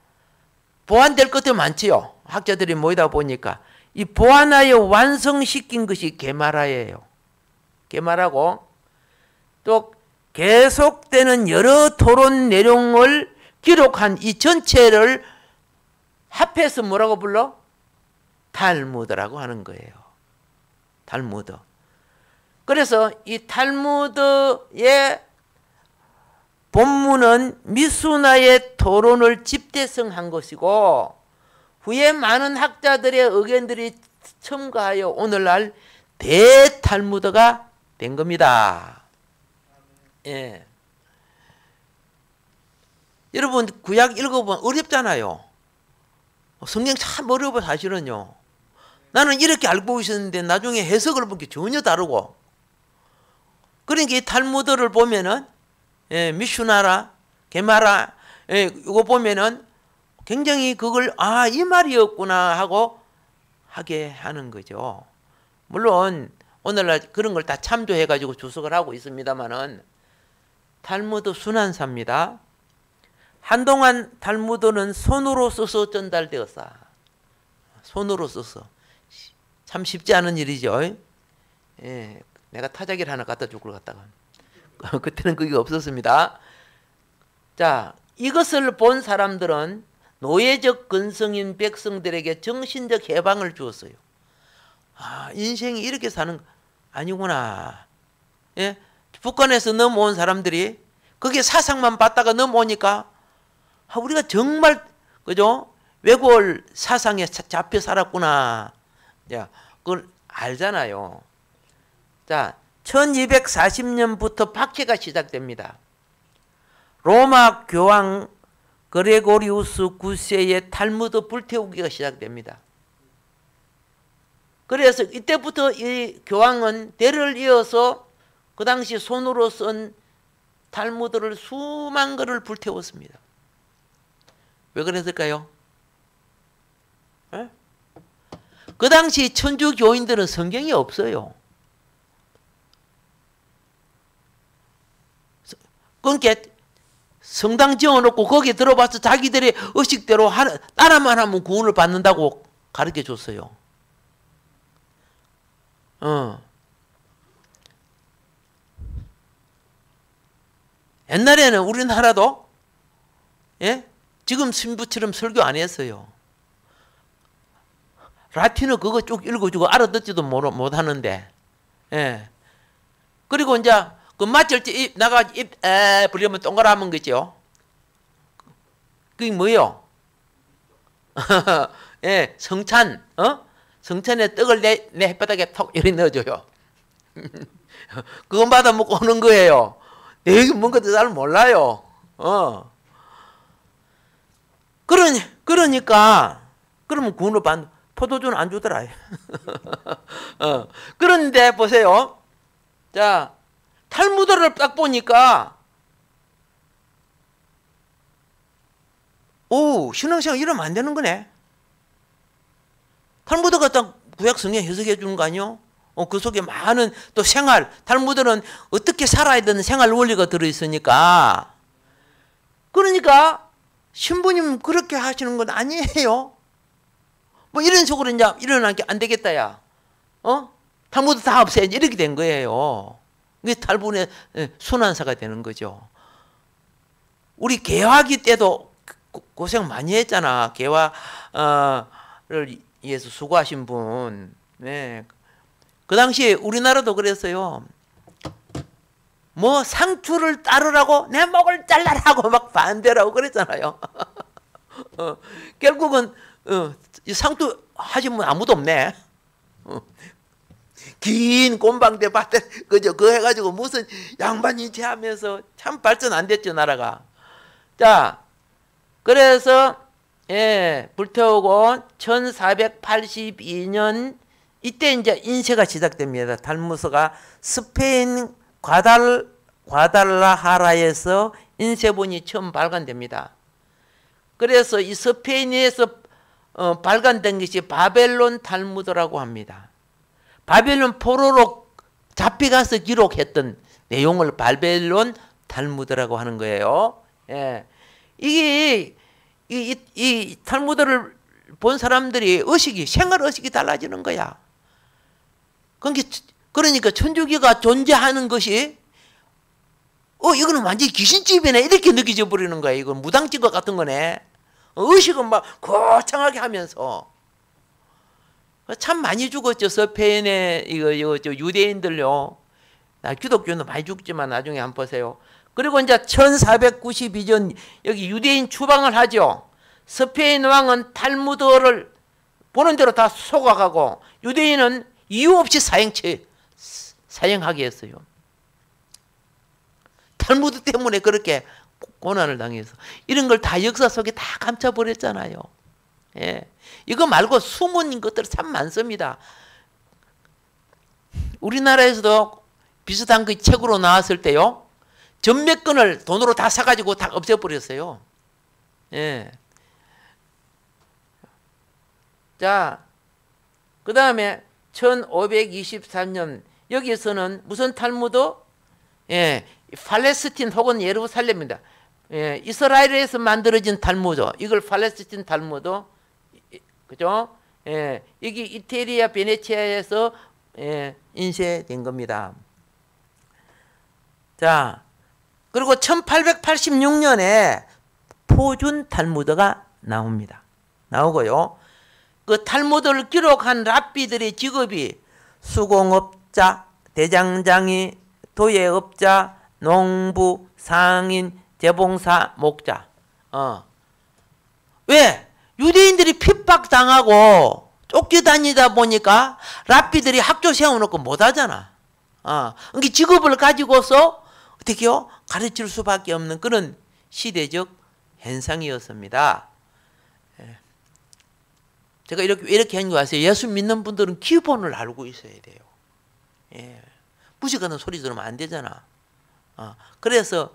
보완될 것들이 많지요. 학자들이 모이다 보니까 이 보완하여 완성시킨 것이 게마라예요. 게마라고 또 계속되는 여러 토론 내용을 기록한 이 전체를 합해서 뭐라고 불러? 탈무드라고 하는 거예요. 탈무드. 그래서 이 탈무드의 본문은 미수나의 토론을 집대성한 것이고 후에 많은 학자들의 의견들이 첨가하여 오늘날 대탈무드가 된 겁니다. 예. 여러분 구약 읽어보면 어렵잖아요. 성경 참 어려워 사실은요. 나는 이렇게 알고 있었는데 나중에 해석을 보니까 전혀 다르고. 그러니까 이 탈무드를 보면은 미슈나라, 게마라 이거 보면은 굉장히 그걸 이 말이었구나 하고 하게 하는 거죠. 물론 오늘날 그런 걸 다 참조해 가지고 주석을 하고 있습니다만은 탈무드 순환사입니다. 한동안 탈무드는 손으로 써서 전달되었어. 손으로 써서. 참 쉽지 않은 일이죠. 예, 내가 타자기를 하나 갖다 줄 걸 갖다가. 그때는 그게 없었습니다. 자, 이것을 본 사람들은 노예적 근성인 백성들에게 정신적 해방을 주었어요. 인생이 이렇게 사는 아니구나. 예? 북한에서 넘어온 사람들이 그게 사상만 받다가 넘어오니까 우리가 정말 그죠? 외골 사상에 잡혀 살았구나. 야, 그걸 알잖아요. 자, 1240년부터 박해가 시작됩니다. 로마 교황 그레고리우스 9세의 탈무드 불태우기가 시작됩니다. 그래서 이때부터 이 교황은 대를 이어서 그 당시 손으로 쓴 탈무드를 수만 거를 불태웠습니다. 왜 그랬을까요? 그 당시 천주 교인들은 성경이 없어요. 그러니까 성당 지어놓고 거기에 들어봐서 자기들의 의식대로 따라만 하면 구원을 받는다고 가르쳐 줬어요. 옛날에는 우리나라도 지금 신부처럼 설교 안 했어요. 라틴어 그거 쭉 읽어주고 알아듣지도 못하는데. 그리고 이제 그 맞을 때 입 나가 입 부리면 동그라면 거죠. 그게 뭐요? 성찬 성천에 떡을 내 햇바닥에 톡 이렇게 넣어줘요. 그건 받아 먹고 오는 거예요. 내용이 뭔가도 잘 몰라요. 그러니까 그러면 구원을 받는 포도주는 안 주더라. 그런데 보세요. 자, 탈무드를 딱 보니까 오, 신앙생활 이러면 안 되는 거네. 탈무드가 딱 구약 성경 해석해 주는 거 아니요? 그 속에 많은 또 생활, 탈무드는 어떻게 살아야 되는 생활 원리가 들어있으니까. 그러니까 신부님 그렇게 하시는 건 아니에요. 뭐 이런 식으로 이제 일어나게 안 되겠다, 야. 탈무드 다 없애야지. 이렇게 된 거예요. 이게 탈무드의 순환사가 되는 거죠. 우리 개화기 때도 고생 많이 했잖아. 개화를 위해서 수고하신 분. 네. 그 당시에 우리나라도 그랬어요. 뭐 상투를 따르라고 내 목을 잘라라고 막 반대라고 그랬잖아요. 결국은 상투 하신 분 아무도 없네. 긴 곰방대 밭에 그거 해가지고 무슨 양반인지 하면서 참 발전 안 됐죠, 나라가. 자, 그래서 불태우고 1482년 이때 이제 인쇄가 시작됩니다. 달무서가 스페인 과달라하라에서 인쇄본이 처음 발간됩니다. 그래서 이 스페인에서 발간된 것이 바벨론 탈무드라고 합니다. 바벨론 포로로 잡혀가서 기록했던 내용을 바벨론 탈무드라고 하는 거예요. 예. 이 탈무드를 본 사람들이 생활 의식이 달라지는 거야. 그러니까 천주교가 존재하는 것이 이거는 완전히 귀신집이네 이렇게 느껴져 버리는 거야. 이건 무당집과 같은 거네. 의식은 막 거창하게 하면서 참 많이 죽었죠. 스페인에 유대인들요. 기독교는 많이 죽지만 나중에 한번 보세요. 그리고 이제 1492년 여기 유대인 추방을 하죠. 스페인 왕은 탈무드를 보는 대로 다 소각하고 유대인은 이유 없이 사형하게 했어요. 탈무드 때문에 그렇게 고난을 당해서 이런 걸 다 역사 속에 다 감춰버렸잖아요. 예. 이거 말고 숨은 것들 참 많습니다. 우리나라에서도 비슷한 그 책으로 나왔을 때요. 전매권을 돈으로 다 사가지고 다 없애버렸어요. 예. 자, 그 다음에 1523년 여기에서는 무슨 탈무드? 팔레스틴 혹은 예루살렘입니다. 이스라엘에서 만들어진 탈무드. 이걸 팔레스틴 탈무드. 그죠? 이게 이태리아 베네치아에서 인쇄된 겁니다. 자, 그리고 1886년에 포준 탈무드가 나옵니다. 나오고요. 그 탈무드를 기록한 랍비들의 직업이 수공업자, 대장장이, 도예업자, 농부, 상인, 재봉사, 목자. 왜? 유대인들이 핍박당하고 쫓겨다니다 보니까 랍비들이 학교 세워놓고 못하잖아. 그러니까 직업을 가지고서 어떻게요? 가르칠 수밖에 없는 그런 시대적 현상이었습니다. 제가 이렇게 한 거 아세요? 예수 믿는 분들은 기본을 알고 있어야 돼요. 무식하는 소리 들으면 안 되잖아. 그래서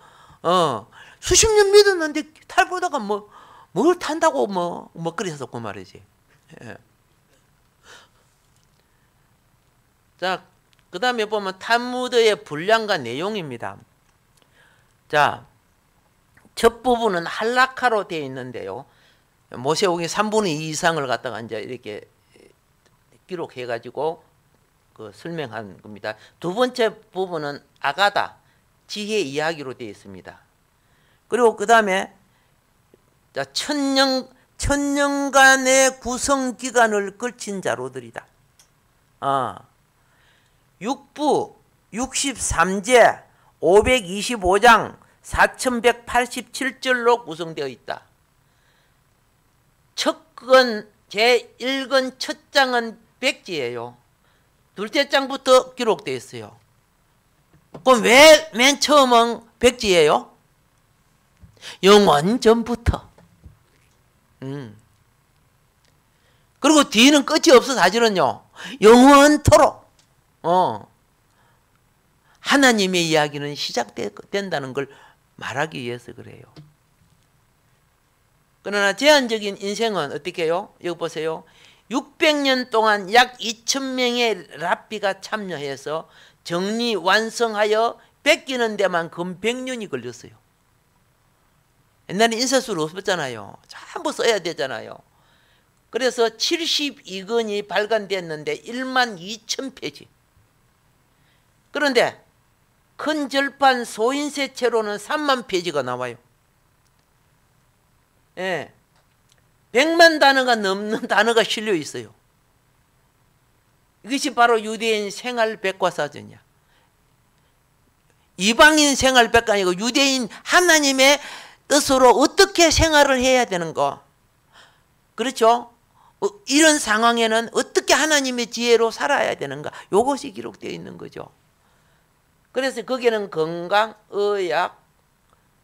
수십 년 믿었는데 탈보다가 뭘 탄다고 그래서 그 말이지. 자, 그 다음에 보면 탈무드의 분량과 내용입니다. 자, 첫 부분은 할라카로 되어 있는데요. 모세오경의 3분의 2 이상을 갖다가 이제 이렇게 기록해가지고 설명한 겁니다. 두 번째 부분은 아가다, 지혜 이야기로 되어 있습니다. 그리고 그 다음에 천년간의 구성 기간을 걸친 자료들이다. 6부 63제 525장 4187절로 구성되어 있다. 제1권 첫 장은 백지예요. 둘째 장부터 기록되어 있어요. 그럼 왜 맨 처음은 백지예요? 영원 전부터. 그리고 뒤는 끝이 없어. 사실은요, 영원토록 하나님의 이야기는 시작된다는 걸 말하기 위해서 그래요. 그러나 제한적인 인생은 어떻게 해요? 여기 보세요. 600년 동안 약 2,000명의 랍비가 참여해서 정리 완성하여 베끼는 데만 금 100년이 걸렸어요. 옛날에 인쇄술이 없었잖아요. 전부 써야 되잖아요. 그래서 72권이 발간됐는데 12,000페이지. 그런데 큰 절판 소인쇄체로는 3만 페이지가 나와요. 예, 100만 단어가 넘는 단어가 실려 있어요. 이것이 바로 유대인 생활 백과사전이야. 이방인 생활 백과 아니고 유대인 하나님의 뜻으로 어떻게 생활을 해야 되는 거. 그렇죠? 이런 상황에는 어떻게 하나님의 지혜로 살아야 되는가. 이것이 기록되어 있는 거죠. 그래서 거기에는 건강, 의학,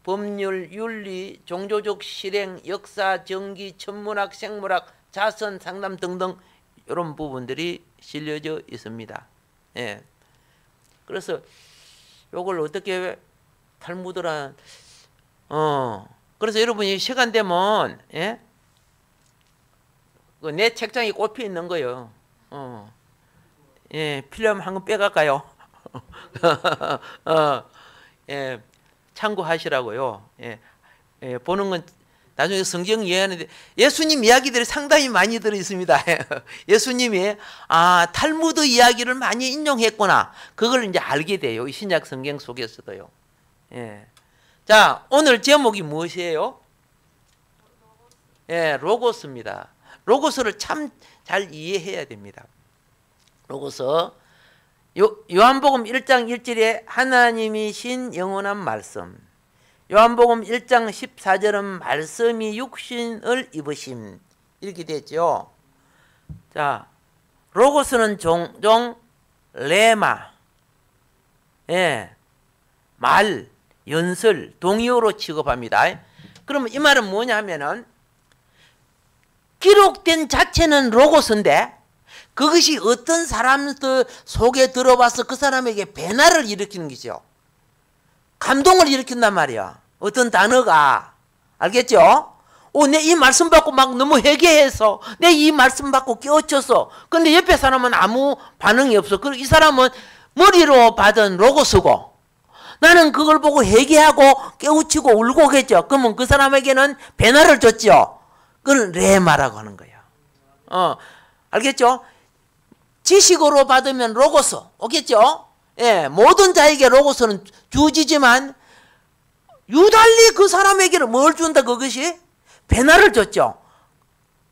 법률, 윤리, 종교적 실행, 역사, 정기, 천문학, 생물학, 자선, 상담 등등 이런 부분들이 실려져 있습니다. 예. 그래서 요걸 어떻게 탈무드란 그래서 여러분이 시간 되면 예? 내 책장에 꼽혀 있는 거예요. 예, 필요하면 한 권 빼갈까요? 예, 참고하시라고요. 예, 예, 보는 건 나중에 성경 이해하는데 예수님 이야기들이 상당히 많이 들어 있습니다. 예수님이 탈무드 이야기를 많이 인용했구나. 그걸 이제 알게 돼요. 이 신약 성경 속에서도요. 예. 자, 오늘 제목이 무엇이에요? 예, 로고스입니다. 로고스를 참 잘 이해해야 됩니다. 로고스. 요한복음 1장 1절에 하나님이신 영원한 말씀. 요한복음 1장 14절은 말씀이 육신을 입으심. 이렇게 되죠. 자, 로고스는 종종 레마, 예, 말, 연설, 동의어로 취급합니다. 그러면 이 말은 뭐냐면은 기록된 자체는 로고스인데 그것이 어떤 사람들 속에 들어와서 그 사람에게 변화를 일으키는 거죠. 감동을 일으킨단 말이야. 어떤 단어가. 알겠죠? 내 이 말씀 받고 막 너무 회개해서 내 이 말씀 받고 깨우쳐서 근데 옆에 사람은 아무 반응이 없어. 그리고 이 사람은 머리로 받은 로고스고 나는 그걸 보고 회개하고 깨우치고 울고 했죠. 그러면 그 사람에게는 변화를 줬죠. 그건 레마라고 하는 거예요. 알겠죠? 지식으로 받으면 로고스 오겠죠? 예, 모든 자에게 로고스는 주지지만 유달리 그 사람에게는 뭘 준다? 그것이 변화를 줬죠.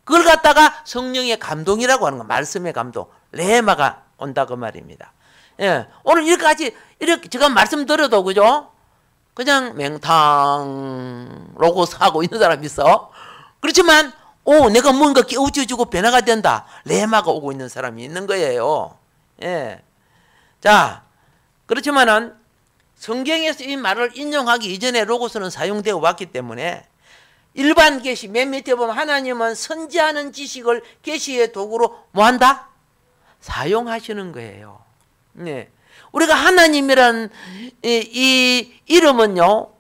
그걸 갖다가 성령의 감동이라고 하는 거, 말씀의 감동, 레마가 온다 그 말입니다. 예, 오늘 이렇게 제가 말씀드려도 그죠? 그냥 맹탕 로고스 하고 있는 사람이 있어. 그렇지만 내가 뭔가 깨우쳐주고 변화가 된다. 레마가 오고 있는 사람이 있는 거예요. 예. 자, 그렇지만은 성경에서 이 말을 인용하기 이전에 로고스는 사용되어 왔기 때문에 일반 계시 맨 밑에 보면 하나님은 선지하는 지식을 계시의 도구로 뭐한다? 사용하시는 거예요. 네. 우리가 하나님이라는 이 이름은요,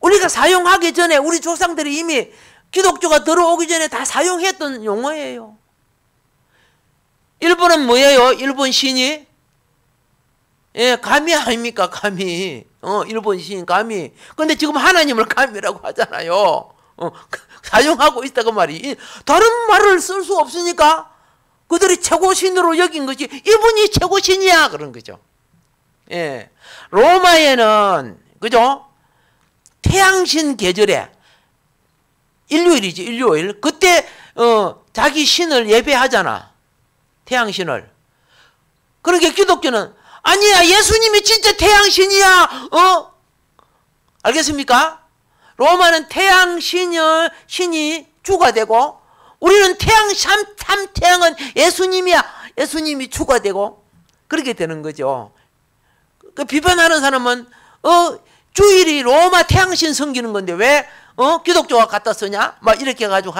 우리가 사용하기 전에 우리 조상들이 이미 기독교가 들어오기 전에 다 사용했던 용어예요. 일본은 뭐예요? 일본 신이? 예, 가미 아닙니까? 가미. 일본 신 가미. 근데 지금 하나님을 가미라고 하잖아요. 사용하고 있다고 말이. 다른 말을 쓸 수 없으니까 그들이 최고신으로 여긴 것이 이분이 최고신이야. 그런 거죠. 예. 로마에는, 그죠? 태양신 계절에 일요일이지, 일요일. 그때, 자기 신을 예배하잖아. 태양신을. 그러니까 기독교는, 아니야, 예수님이 진짜 태양신이야. 알겠습니까? 로마는 태양신이 주가 되고, 우리는 참 태양은 예수님이야. 예수님이 주가 되고 그렇게 되는 거죠. 그 비판하는 사람은 주일이 로마 태양신 섬기는 건데 왜 기독교가 갖다 쓰냐? 막 이렇게 해가지고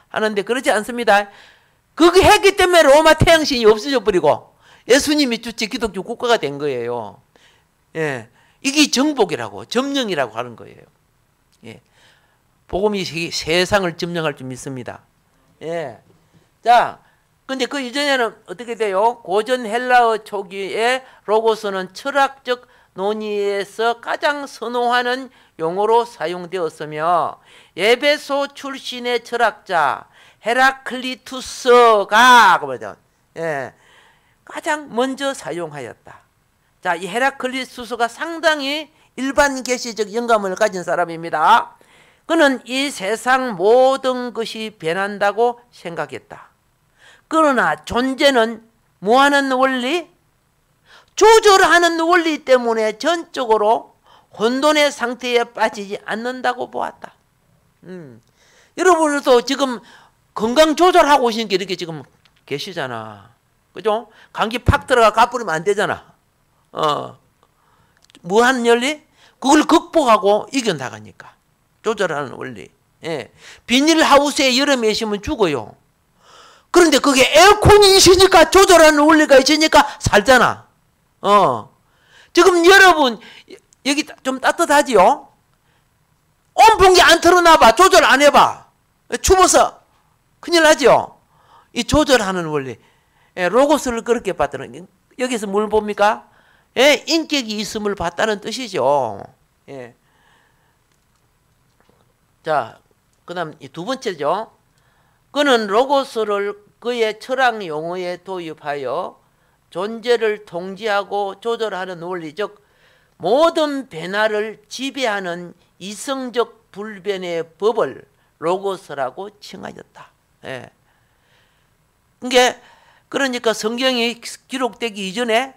하는데 그렇지 않습니다. 그게 했기 때문에 로마 태양신이 없어져 버리고 예수님이 주체 기독교 국가가 된 거예요. 예, 이게 정복이라고 점령이라고 하는 거예요. 예, 복음이 세상을 점령할 줄 믿습니다. 예, 자, 근데 그 이전에는 어떻게 돼요? 고전 헬라어 초기에 로고스는 철학적 논의에서 가장 선호하는 용어로 사용되었으며 에베소 출신의 철학자 헤라클리투스가 가장 먼저 사용하였다. 자, 이 헤라클리투스가 상당히 일반 계시적 영감을 가진 사람입니다. 그는 이 세상 모든 것이 변한다고 생각했다. 그러나 존재는 뭐하는 원리? 조절하는 원리 때문에 전적으로 혼돈의 상태에 빠지지 않는다고 보았다. 여러분도 지금 건강 조절하고 오신 게 이렇게 지금 계시잖아. 그죠? 감기 팍 들어가 가버리면 안 되잖아. 무한 열리? 그걸 극복하고 이겨나가니까. 조절하는 원리. 예. 비닐하우스에 여름에 있으면 죽어요. 그런데 그게 에어컨이 있으니까 조절하는 원리가 있으니까 살잖아. 지금 여러분 여기 좀 따뜻하지요? 온풍기 안 틀어놔봐. 조절 안 해봐. 추워서 큰일 나죠? 이 조절하는 원리. 예, 로고스를 그렇게 봤다는 여기서 뭘 봅니까? 예, 인격이 있음을 봤다는 뜻이죠. 예. 자, 그 다음 두 번째죠. 그는 로고스를 그의 철학 용어에 도입하여 존재를 통제하고 조절하는 원리, 즉 모든 변화를 지배하는 이성적 불변의 법을 로고스라고 칭하였다. 예. 그러니까 성경이 기록되기 이전에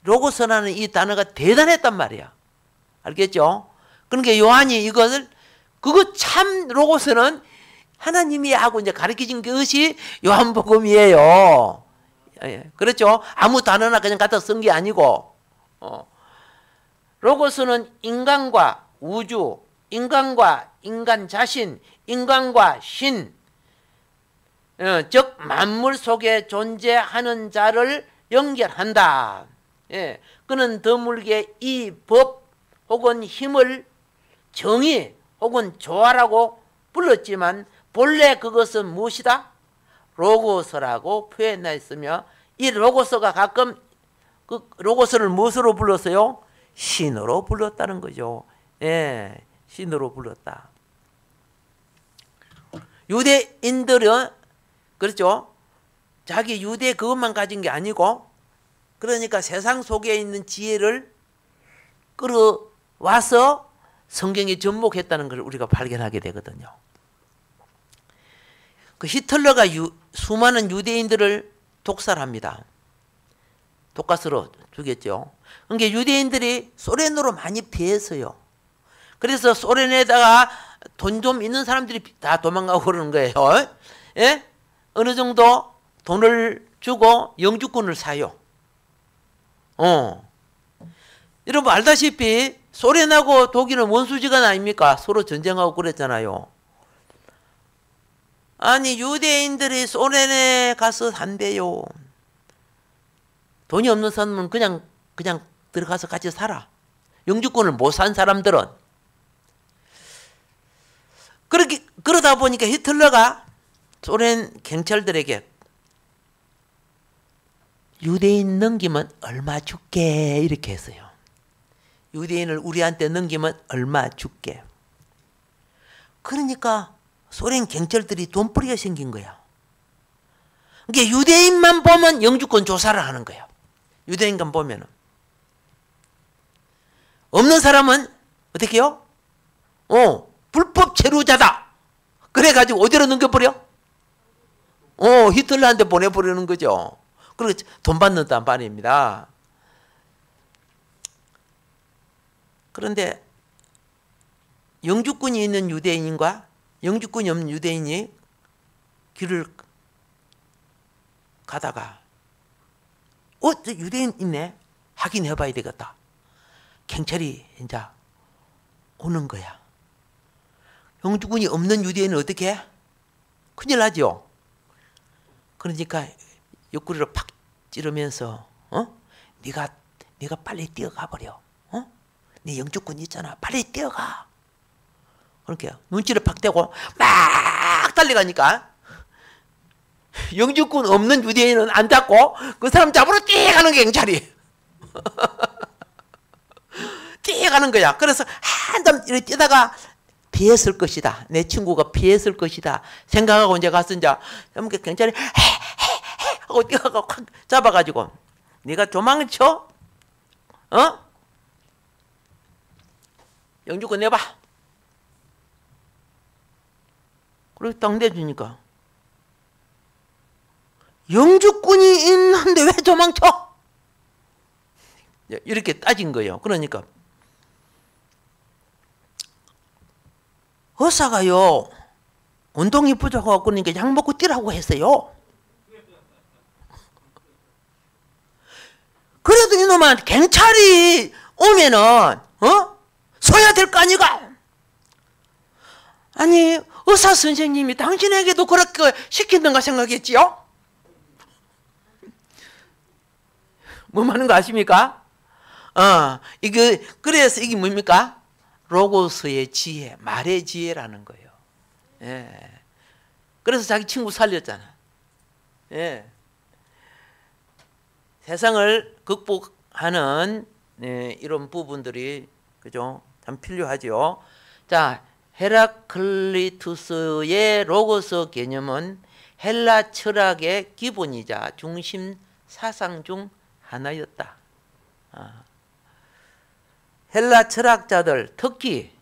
로고스라는 이 단어가 대단했단 말이야. 알겠죠? 그러니까 요한이 이것을 그거 참 로고스는 하나님이 하고 이제 가르쳐진 것이 요한복음이에요. 예, 그렇죠? 아무 단어나 그냥 갖다 쓴 게 아니고 로고스는 인간과 우주, 인간과 인간 자신, 인간과 신, 즉 만물 속에 존재하는 자를 연결한다. 예, 그는 드물게 이 법 혹은 힘을 정의 혹은 조화라고 불렀지만 본래 그것은 무엇이다? 로고스라고 표현했으며 이 로고스가 가끔 그 로고스를 무엇으로 불렀어요? 신으로 불렀다는 거죠. 예, 신으로 불렀다. 유대인들은 그렇죠. 자기 유대 그것만 가진 게 아니고 그러니까 세상 속에 있는 지혜를 끌어와서 성경에 접목했다는 걸 우리가 발견하게 되거든요. 그 히틀러가 수많은 유대인들을 독살합니다. 독가스로 죽였죠. 그러니까 유대인들이 소련으로 많이 피했어요. 그래서 소련에다가 돈 좀 있는 사람들이 다 도망가고 그러는 거예요. 예? 어느 정도 돈을 주고 영주권을 사요. 여러분 알다시피 소련하고 독일은 원수지간 아닙니까? 서로 전쟁하고 그랬잖아요. 아니 유대인들이 소련에 가서 산대요. 돈이 없는 사람은 그냥 들어가서 같이 살아. 영주권을 못 산 사람들은. 그러다 보니까 히틀러가 소련 경찰들에게 유대인 넘기면 얼마 줄게 이렇게 했어요. 유대인을 우리한테 넘기면 얼마 줄게. 그러니까 소련 경찰들이 돈벌이가 생긴 거야. 그러니까 유대인만 보면 영주권 조사를 하는 거야. 유대인만 보면은. 없는 사람은 어떻게 해요? 불법 체류자다. 그래가지고 어디로 넘겨버려? 히틀러한테 보내버리는 거죠. 그리고 돈 받는다는 말입니다. 그런데 영주권이 있는 유대인과 영주권이 없는 유대인이 길을 가다가 저 유대인 있네? 확인해 봐야 되겠다. 경찰이 이제 오는 거야. 영주권이 없는 유대인은 어떻게 해? 큰일 나죠. 그러니까 옆구리를 팍 찌르면서 네가 빨리 뛰어가 버려. 네 영주권 있잖아. 빨리 뛰어가. 그렇게 눈치를 팍 대고 막 달려가니까 영주권 없는 유대인은 안 잡고 그 사람 잡으러 뛰어가는 경찰이. 뛰어가는 거야. 그래서 한참 이렇게 뛰다가 피했을 것이다. 내 친구가 피했을 것이다. 생각하고 이제 가서 이제 경찰이 하고 뛰어가고 확 잡아가지고 네가 도망쳐? 영주권 내봐. 그리고 딱 내주니까 영주권이 있는데 왜 도망쳐? 이렇게 따진 거예요. 그러니까 의사가요 운동이 부족하고 그러니까 약 먹고 뛰라고 했어요. 그래도 이놈은 경찰이 오면은 서야 될 거 아니가? 아니 의사 선생님이 당신에게도 그렇게 시킨던가 생각했지요? 뭐 하는 거 아십니까? 그래서 이게 뭡니까? 로고스의 지혜, 말의 지혜라는 거예요. 예. 그래서 자기 친구 살렸잖아. 예. 세상을 극복하는 이런 부분들이 그죠? 참 필요하죠. 자, 헤라클리투스의 로고스 개념은 헬라 철학의 기본이자 중심 사상 중 하나였다. 헬라 철학자들, 특히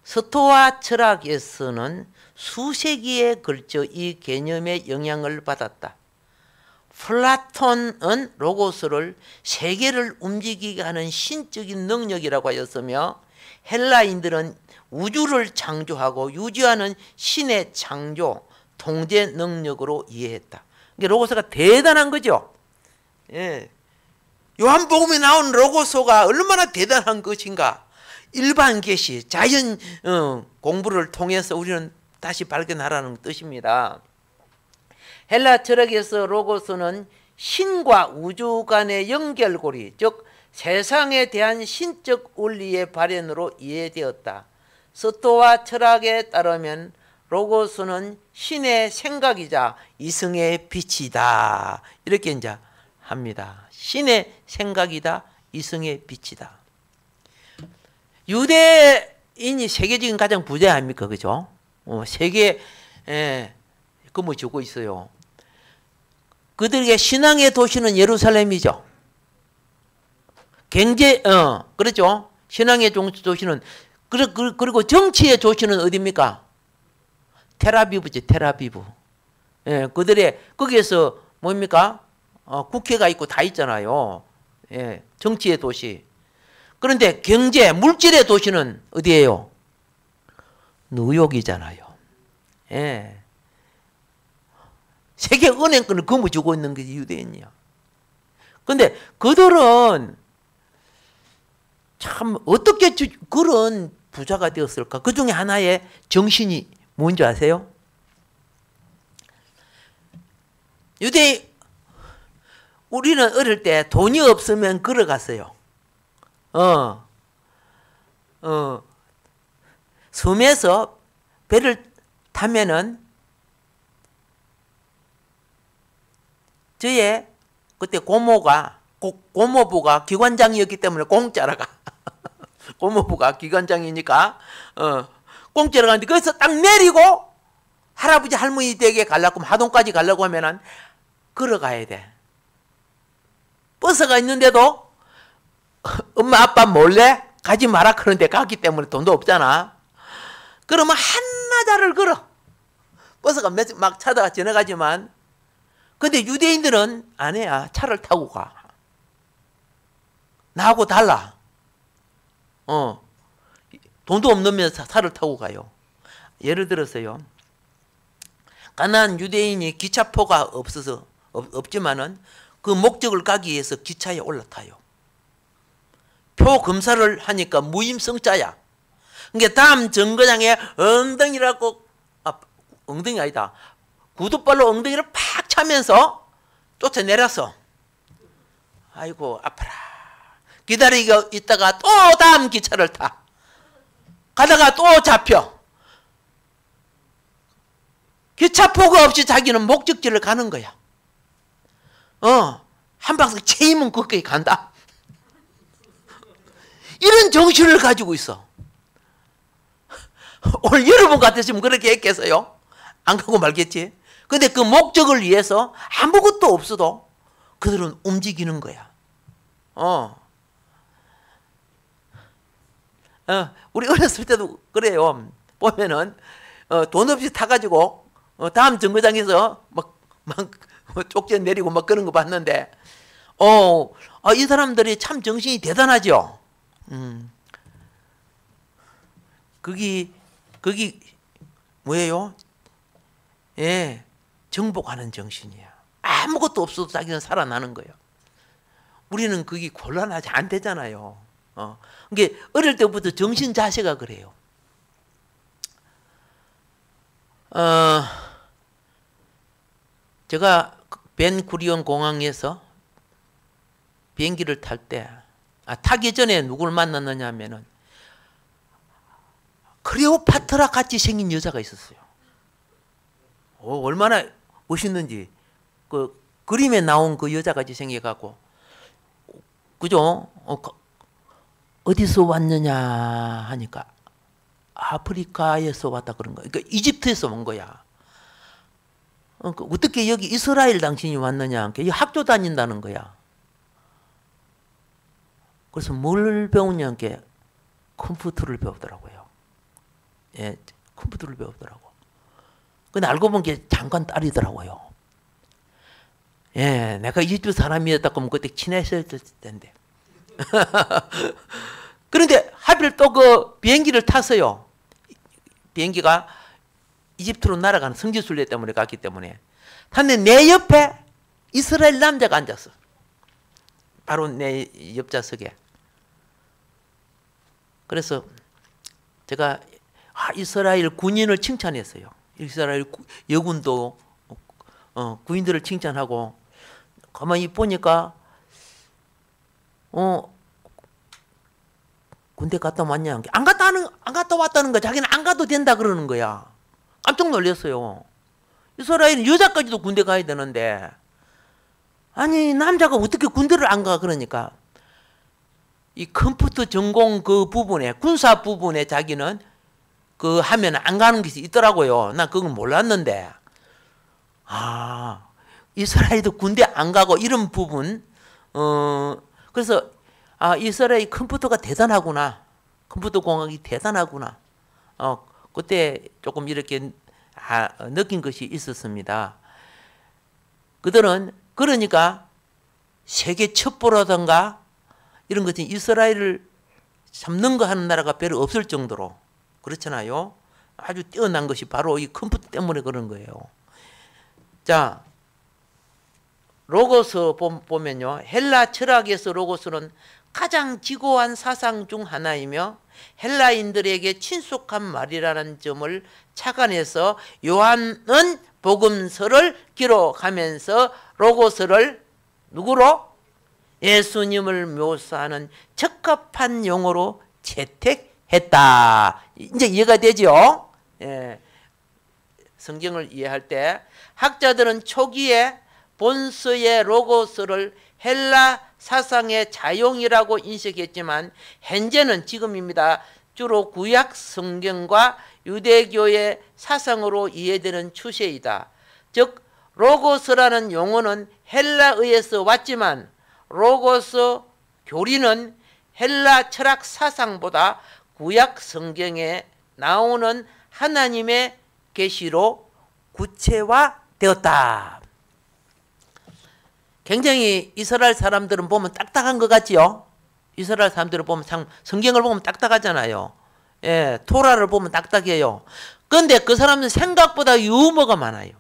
스토아 철학에서는 수세기에 걸쳐 이 개념의 영향을 받았다. 플라톤은 로고스를 세계를 움직이게 하는 신적인 능력이라고 하였으며 헬라인들은 우주를 창조하고 유지하는 신의 창조, 통제 능력으로 이해했다. 이게 로고스가 대단한 거죠. 예. 요한복음에 나온 로고스가 얼마나 대단한 것인가. 일반 계시, 자연 공부를 통해서 우리는 다시 발견하라는 뜻입니다. 헬라 철학에서 로고스는 신과 우주 간의 연결고리, 즉 세상에 대한 신적 원리의 발현으로 이해되었다. 스토아 철학에 따르면 로고스는 신의 생각이자 이성의 빛이다. 이렇게 이제 합니다. 신의 생각이다. 이성의 빛이다. 유대인이 세계적인 가장 부자 아닙니까? 그죠? 세계에 근무주고 있어요. 그들에게 신앙의 도시는 예루살렘이죠. 그렇죠. 신앙의 도시는, 그리고 정치의 도시는 어디입니까? 텔아비브죠, 텔아비브. 예, 거기에서 뭡니까? 국회가 있고 다 있잖아요. 예, 정치의 도시. 그런데 경제, 물질의 도시는 어디예요? 뉴욕이잖아요. 예. 세계 은행권을 거머쥐고 있는 게 유대인이야. 근데 그들은 참 어떻게 그런 부자가 되었을까? 그 중에 하나의 정신이 뭔지 아세요? 우리는 어릴 때 돈이 없으면 걸어갔어요. 섬에서 배를 타면은 저의 그때 고모부가 기관장이었기 때문에 공짜로 가. 고모부가 기관장이니까 공짜로 가는데 거기서 딱 내리고 할아버지 할머니 댁에 가려고 하면 하동까지 가려고 하면은 걸어가야 돼. 버스가 있는데도 엄마 아빠 몰래 가지 마라 그러는데 가기 때문에 돈도 없잖아. 그러면 한나절을 걸어. 버스가 막 차다가 지나가지만, 근데 유대인들은 안 해야. 차를 타고 가. 나하고 달라. 돈도 없으면서 차를 타고 가요. 예를 들어서요, 가난한 유대인이 기차표가 없어서 없지만은 그 목적을 가기 위해서 기차에 올라타요. 표 검사를 하니까 무임승자야. 그러니까 다음 정거장에 엉덩이라고, 엉덩이 아니다, 구두발로 엉덩이를 팍 차면서 쫓아내렸어. 아이고 아파라. 기다리고 있다가 또 다음 기차를 타. 가다가 또 잡혀. 기차표가 없이 자기는 목적지를 가는 거야. 한 박스 채이면 거기까지 간다. 이런 정신을 가지고 있어. 오늘 여러분 같았으면 그렇게 했겠어요? 안 가고 말겠지? 근데 그 목적을 위해서 아무것도 없어도 그들은 움직이는 거야. 우리 어렸을 때도 그래요. 보면은 돈 없이 타가지고 다음 정거장에서 막 쪽지 내리고 막 그런 거 봤는데, 이 사람들이 참 정신이 대단하죠. 거기 뭐예요? 예, 정복하는 정신이야. 아무것도 없어도 자기는 살아나는 거예요. 우리는 그게 곤란하지 안 되잖아요. 그게 어릴 때부터 정신 자세가 그래요. 제가 벤구리온 공항에서 비행기를 탈 때, 타기 전에 누굴 만났느냐 하면은 클레오파트라 같이 생긴 여자가 있었어요. 얼마나 멋있는지. 그 그림에 나온 그 여자같이 생겨갖고, 그죠? 어디서 왔느냐 하니까 아프리카에서 왔다 그런 거야. 그러니까 이집트에서 온 거야. 어떻게 여기 이스라엘 당신이 왔느냐 하니까 학교 다닌다는 거야. 그래서 뭘 배우냐 하니까 컴퓨터를 배우더라고요. 예, 컴퓨터를 배우더라고. 근데 알고 보니 게 장관 딸이더라고요. 예, 내가 이집트 사람이었다 그러면 그때 친했을 텐데. 그런데 하필 또 그 비행기를 탔어요. 비행기가 이집트로 날아가는 성지순례 때문에 갔기 때문에 탔는데 내 옆에 이스라엘 남자가 앉았어. 바로 내 옆좌석에. 그래서 제가 이스라엘 군인을 칭찬했어요. 이스라엘 여군도 군인들을 칭찬하고, 가만히 보니까 군대 갔다 왔냐? 안 갔다 왔다는 거. 자기는 안 가도 된다 그러는 거야. 깜짝 놀랐어요. 이스라엘은 여자까지도 군대 가야 되는데, 아니 남자가 어떻게 군대를 안 가? 그러니까 이 컴퓨터 전공 그 부분에, 군사 부분에 자기는 그 하면 안 가는 것이 있더라고요. 난 그건 몰랐는데, 이스라엘도 군대 안 가고 이런 부분, 그래서 이스라엘 컴퓨터가 대단하구나. 컴퓨터 공학이 대단하구나. 그때 조금 이렇게 느낀 것이 있었습니다. 그들은 그러니까 세계 첩보라든가 이런 것이 이스라엘을 잡는 거 하는 나라가 별로 없을 정도로, 그렇잖아요. 아주 뛰어난 것이 바로 이 컴퓨터 때문에 그런 거예요. 자, 로고스 보면요, 헬라 철학에서 로고스는 가장 지고한 사상 중 하나이며 헬라인들에게 친숙한 말이라는 점을 착안해서 요한은 복음서를 기록하면서 로고스를 누구로? 예수님을 묘사하는 적합한 용어로 채택했다. 이제 이해가 되죠? 예. 성경을 이해할 때 학자들은 초기에 본서의 로고스를 헬라 사상의 자용이라고 인식했지만 현재는 지금입니다. 주로 구약 성경과 유대교의 사상으로 이해되는 추세이다. 즉 로고스라는 용어는 헬라어에서 왔지만 로고스 교리는 헬라 철학 사상보다 구약 성경에 나오는 하나님의 계시로 구체화되었다. 굉장히 이스라엘 사람들은 보면 딱딱한 것 같지요? 이스라엘 사람들을 보면 성경을 보면 딱딱하잖아요. 예, 토라를 보면 딱딱해요. 그런데 그 사람은 생각보다 유머가 많아요.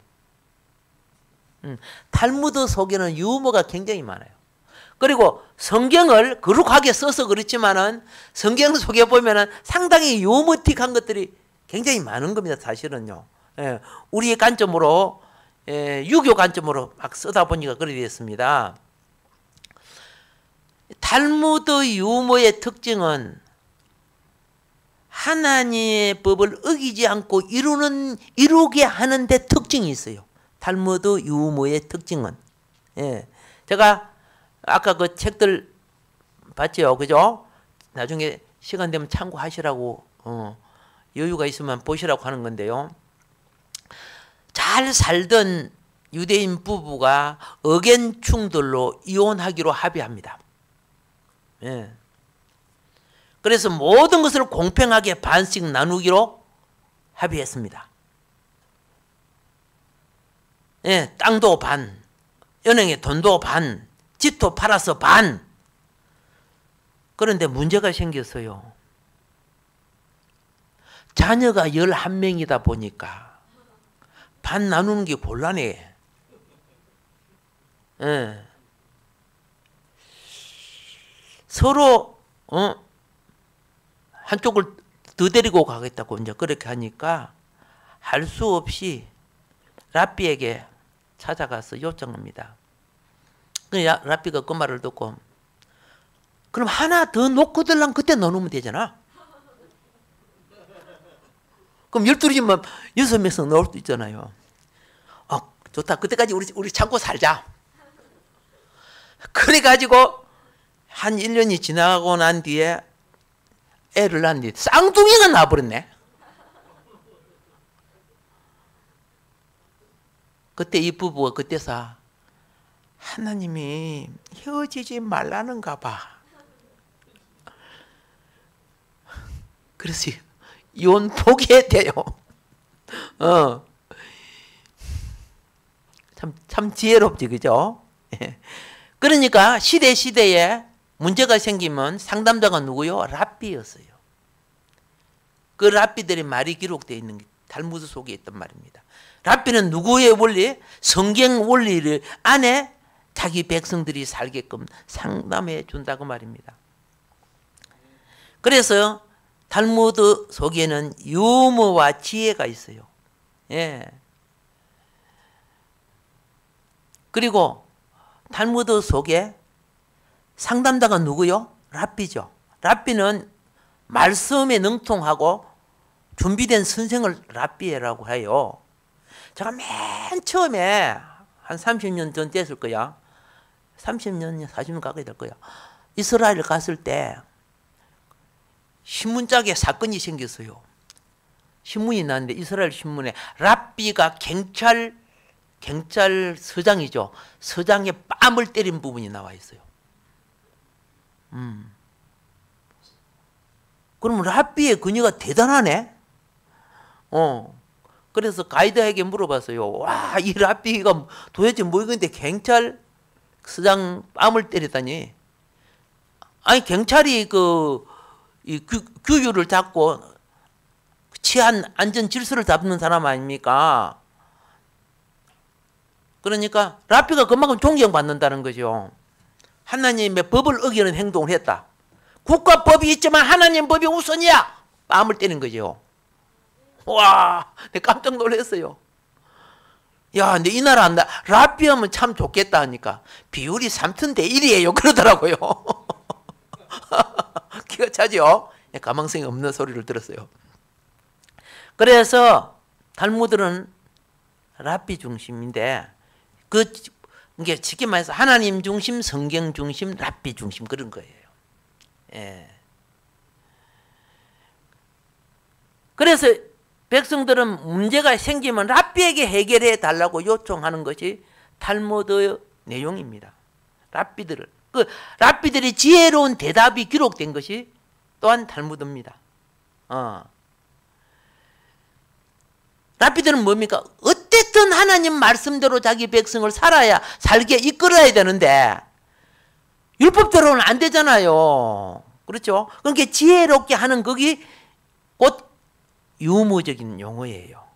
탈무드 속에는 유머가 굉장히 많아요. 그리고 성경을 거룩하게 써서 그렇지만은 성경 속에 보면은 상당히 유머틱한 것들이 굉장히 많은 겁니다. 사실은요. 예, 우리의 관점으로, 유교 관점으로 막 쓰다 보니까 그렇게 됐습니다. 탈무드 유머의 특징은 하나님의 법을 어기지 않고 이루게 하는 데 특징이 있어요. 탈무드 유머의 특징은. 예. 제가 아까 그 책들 봤죠? 그죠? 나중에 시간 되면 참고하시라고, 여유가 있으면 보시라고 하는 건데요. 잘 살던 유대인 부부가 의견 충돌로 이혼하기로 합의합니다. 예. 그래서 모든 것을 공평하게 반씩 나누기로 합의했습니다. 예, 땅도 반, 은행에 돈도 반, 집도 팔아서 반. 그런데 문제가 생겼어요. 자녀가 11명이다 보니까 반 나누는 게 곤란해. 예. 서로 한쪽을 더 데리고 가겠다고 이제 그렇게 하니까 할 수 없이 랍비에게 찾아가서 요청합니다. 랍비가 그 말을 듣고, 그럼 하나 더 놓고 들랑 그때 나누면 되잖아. 그럼 12집만 6명씩 넣을 수 있잖아요. 좋다. 그때까지 우리 참고 살자. 그래가지고 한 1년이 지나고 난 뒤에 애를 낳는데 쌍둥이가 나버렸네. 그때 이 부부가 그때서 하나님이 헤어지지 말라는가 봐. 그래서 이혼 포기했대요. 참 지혜롭지, 그죠? 그러니까 시대에 문제가 생기면 상담자가 누구요? 랍비였어요. 그 랍비들의 말이 기록되어 있는 게 탈무드 속에 있단 말입니다. 랍비는 누구의 원리? 성경 원리를 안에 자기 백성들이 살게끔 상담해 준다고 말입니다. 그래서 탈무드 속에는 유머와 지혜가 있어요. 예. 그리고 탈무드 속에 상담자가 누구요? 랍비죠. 랍비는 말씀에 능통하고 준비된 선생을 랍비라고 해요. 제가 맨 처음에 한 30년 전 됐을 거야. 30년, 40년 가까이 될 거야. 이스라엘 갔을 때 신문짝에 사건이 생겼어요. 신문이 났는데 이스라엘 신문에 랍비가 경찰서장이죠. 서장에 뺨을 때린 부분이 나와 있어요. 그러면 랍비의 근위가 대단하네. 그래서 가이드에게 물어봤어요. 와, 이 랍비가 도대체 뭐겠는데 경찰서장 뺨을 때리다니. 아니, 경찰이 규율을 잡고 치안 안전 질서를 잡는 사람 아닙니까? 그러니까 랍비가 그만큼 존경받는다는 거죠. 하나님의 법을 어기는 행동을 했다. 국가법이 있지만 하나님 법이 우선이야. 뺨을 때린 거죠. 와, 내가 깜짝 놀랐어요. 야, 근데 이 나라 랍비 하면 참 좋겠다 하니까 비율이 3대 1이에요. 그러더라고요. 기가 차죠? 가망성이 없는 소리를 들었어요. 그래서 탈무드는 랍비 중심인데, 이게 쉽게 말해서 하나님 중심, 성경 중심, 랍비 중심 그런 거예요. 예. 그래서 백성들은 문제가 생기면 랍비에게 해결해 달라고 요청하는 것이 탈무드의 내용입니다. 랍비들의 지혜로운 대답이 기록된 것이 또한 탈무드입니다. 랍비들은 뭡니까? 어쨌든 하나님 말씀대로 자기 백성을 살게 이끌어야 되는데 율법대로는 안 되잖아요. 그렇죠? 그러니까 지혜롭게 하는 것이 곧 유머적인 용어예요.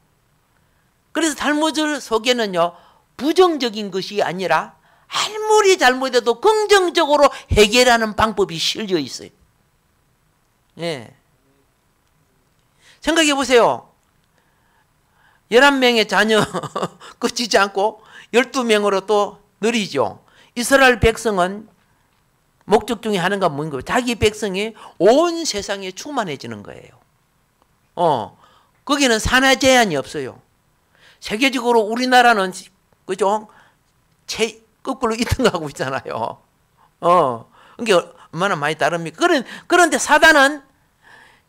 그래서 탈무드 속에는요, 부정적인 것이 아니라 아무리 잘못해도 긍정적으로 해결하는 방법이 실려 있어요. 예. 생각해 보세요. 11명의 자녀 끝이지 않고 12명으로 또 늘이죠. 이스라엘 백성은 목적 중에 하나가 뭔가요? 자기 백성이 온 세상에 충만해지는 거예요. 거기는 산하 제한이 없어요. 세계적으로 우리나라는 그죠? 거꾸로 2등하고 있잖아요. 그게 얼마나 많이 다릅니까? 그런데 사단은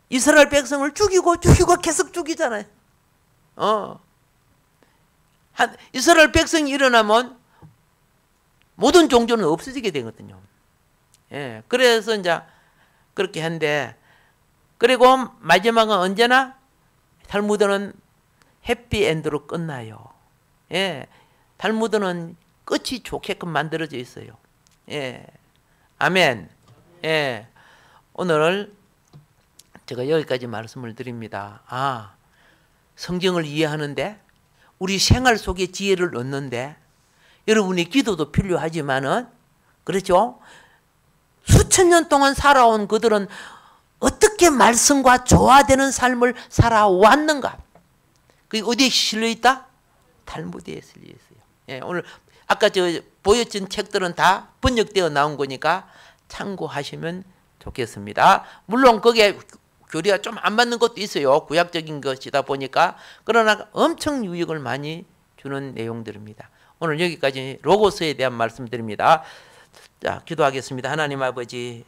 이스라엘 백성을 죽이고 계속 죽이잖아요. 이스라엘 백성이 일어나면 모든 종교는 없어지게 되거든요. 예, 그래서 이제 그렇게 한데, 그리고 마지막은 언제나 탈무드는 해피엔드로 끝나요. 예, 탈무드는 끝이 좋게끔 만들어져 있어요. 예, 아멘. 예, 오늘 제가 여기까지 말씀을 드립니다. 성경을 이해하는데, 우리 생활 속에 지혜를 얻는데, 여러분의 기도도 필요하지만은, 그렇죠? 수천 년 동안 살아온 그들은 어떻게 말씀과 조화되는 삶을 살아왔는가? 그게 어디에 실려 있다? 탈무드에 실려 있어요. 예, 오늘 아까 보여준 책들은 다 번역되어 나온 거니까 참고하시면 좋겠습니다. 물론 거기에 교리가 좀 안 맞는 것도 있어요. 구약적인 것이다 보니까. 그러나 엄청 유익을 많이 주는 내용들입니다. 오늘 여기까지 로고스에 대한 말씀드립니다. 자, 기도하겠습니다. 하나님 아버지,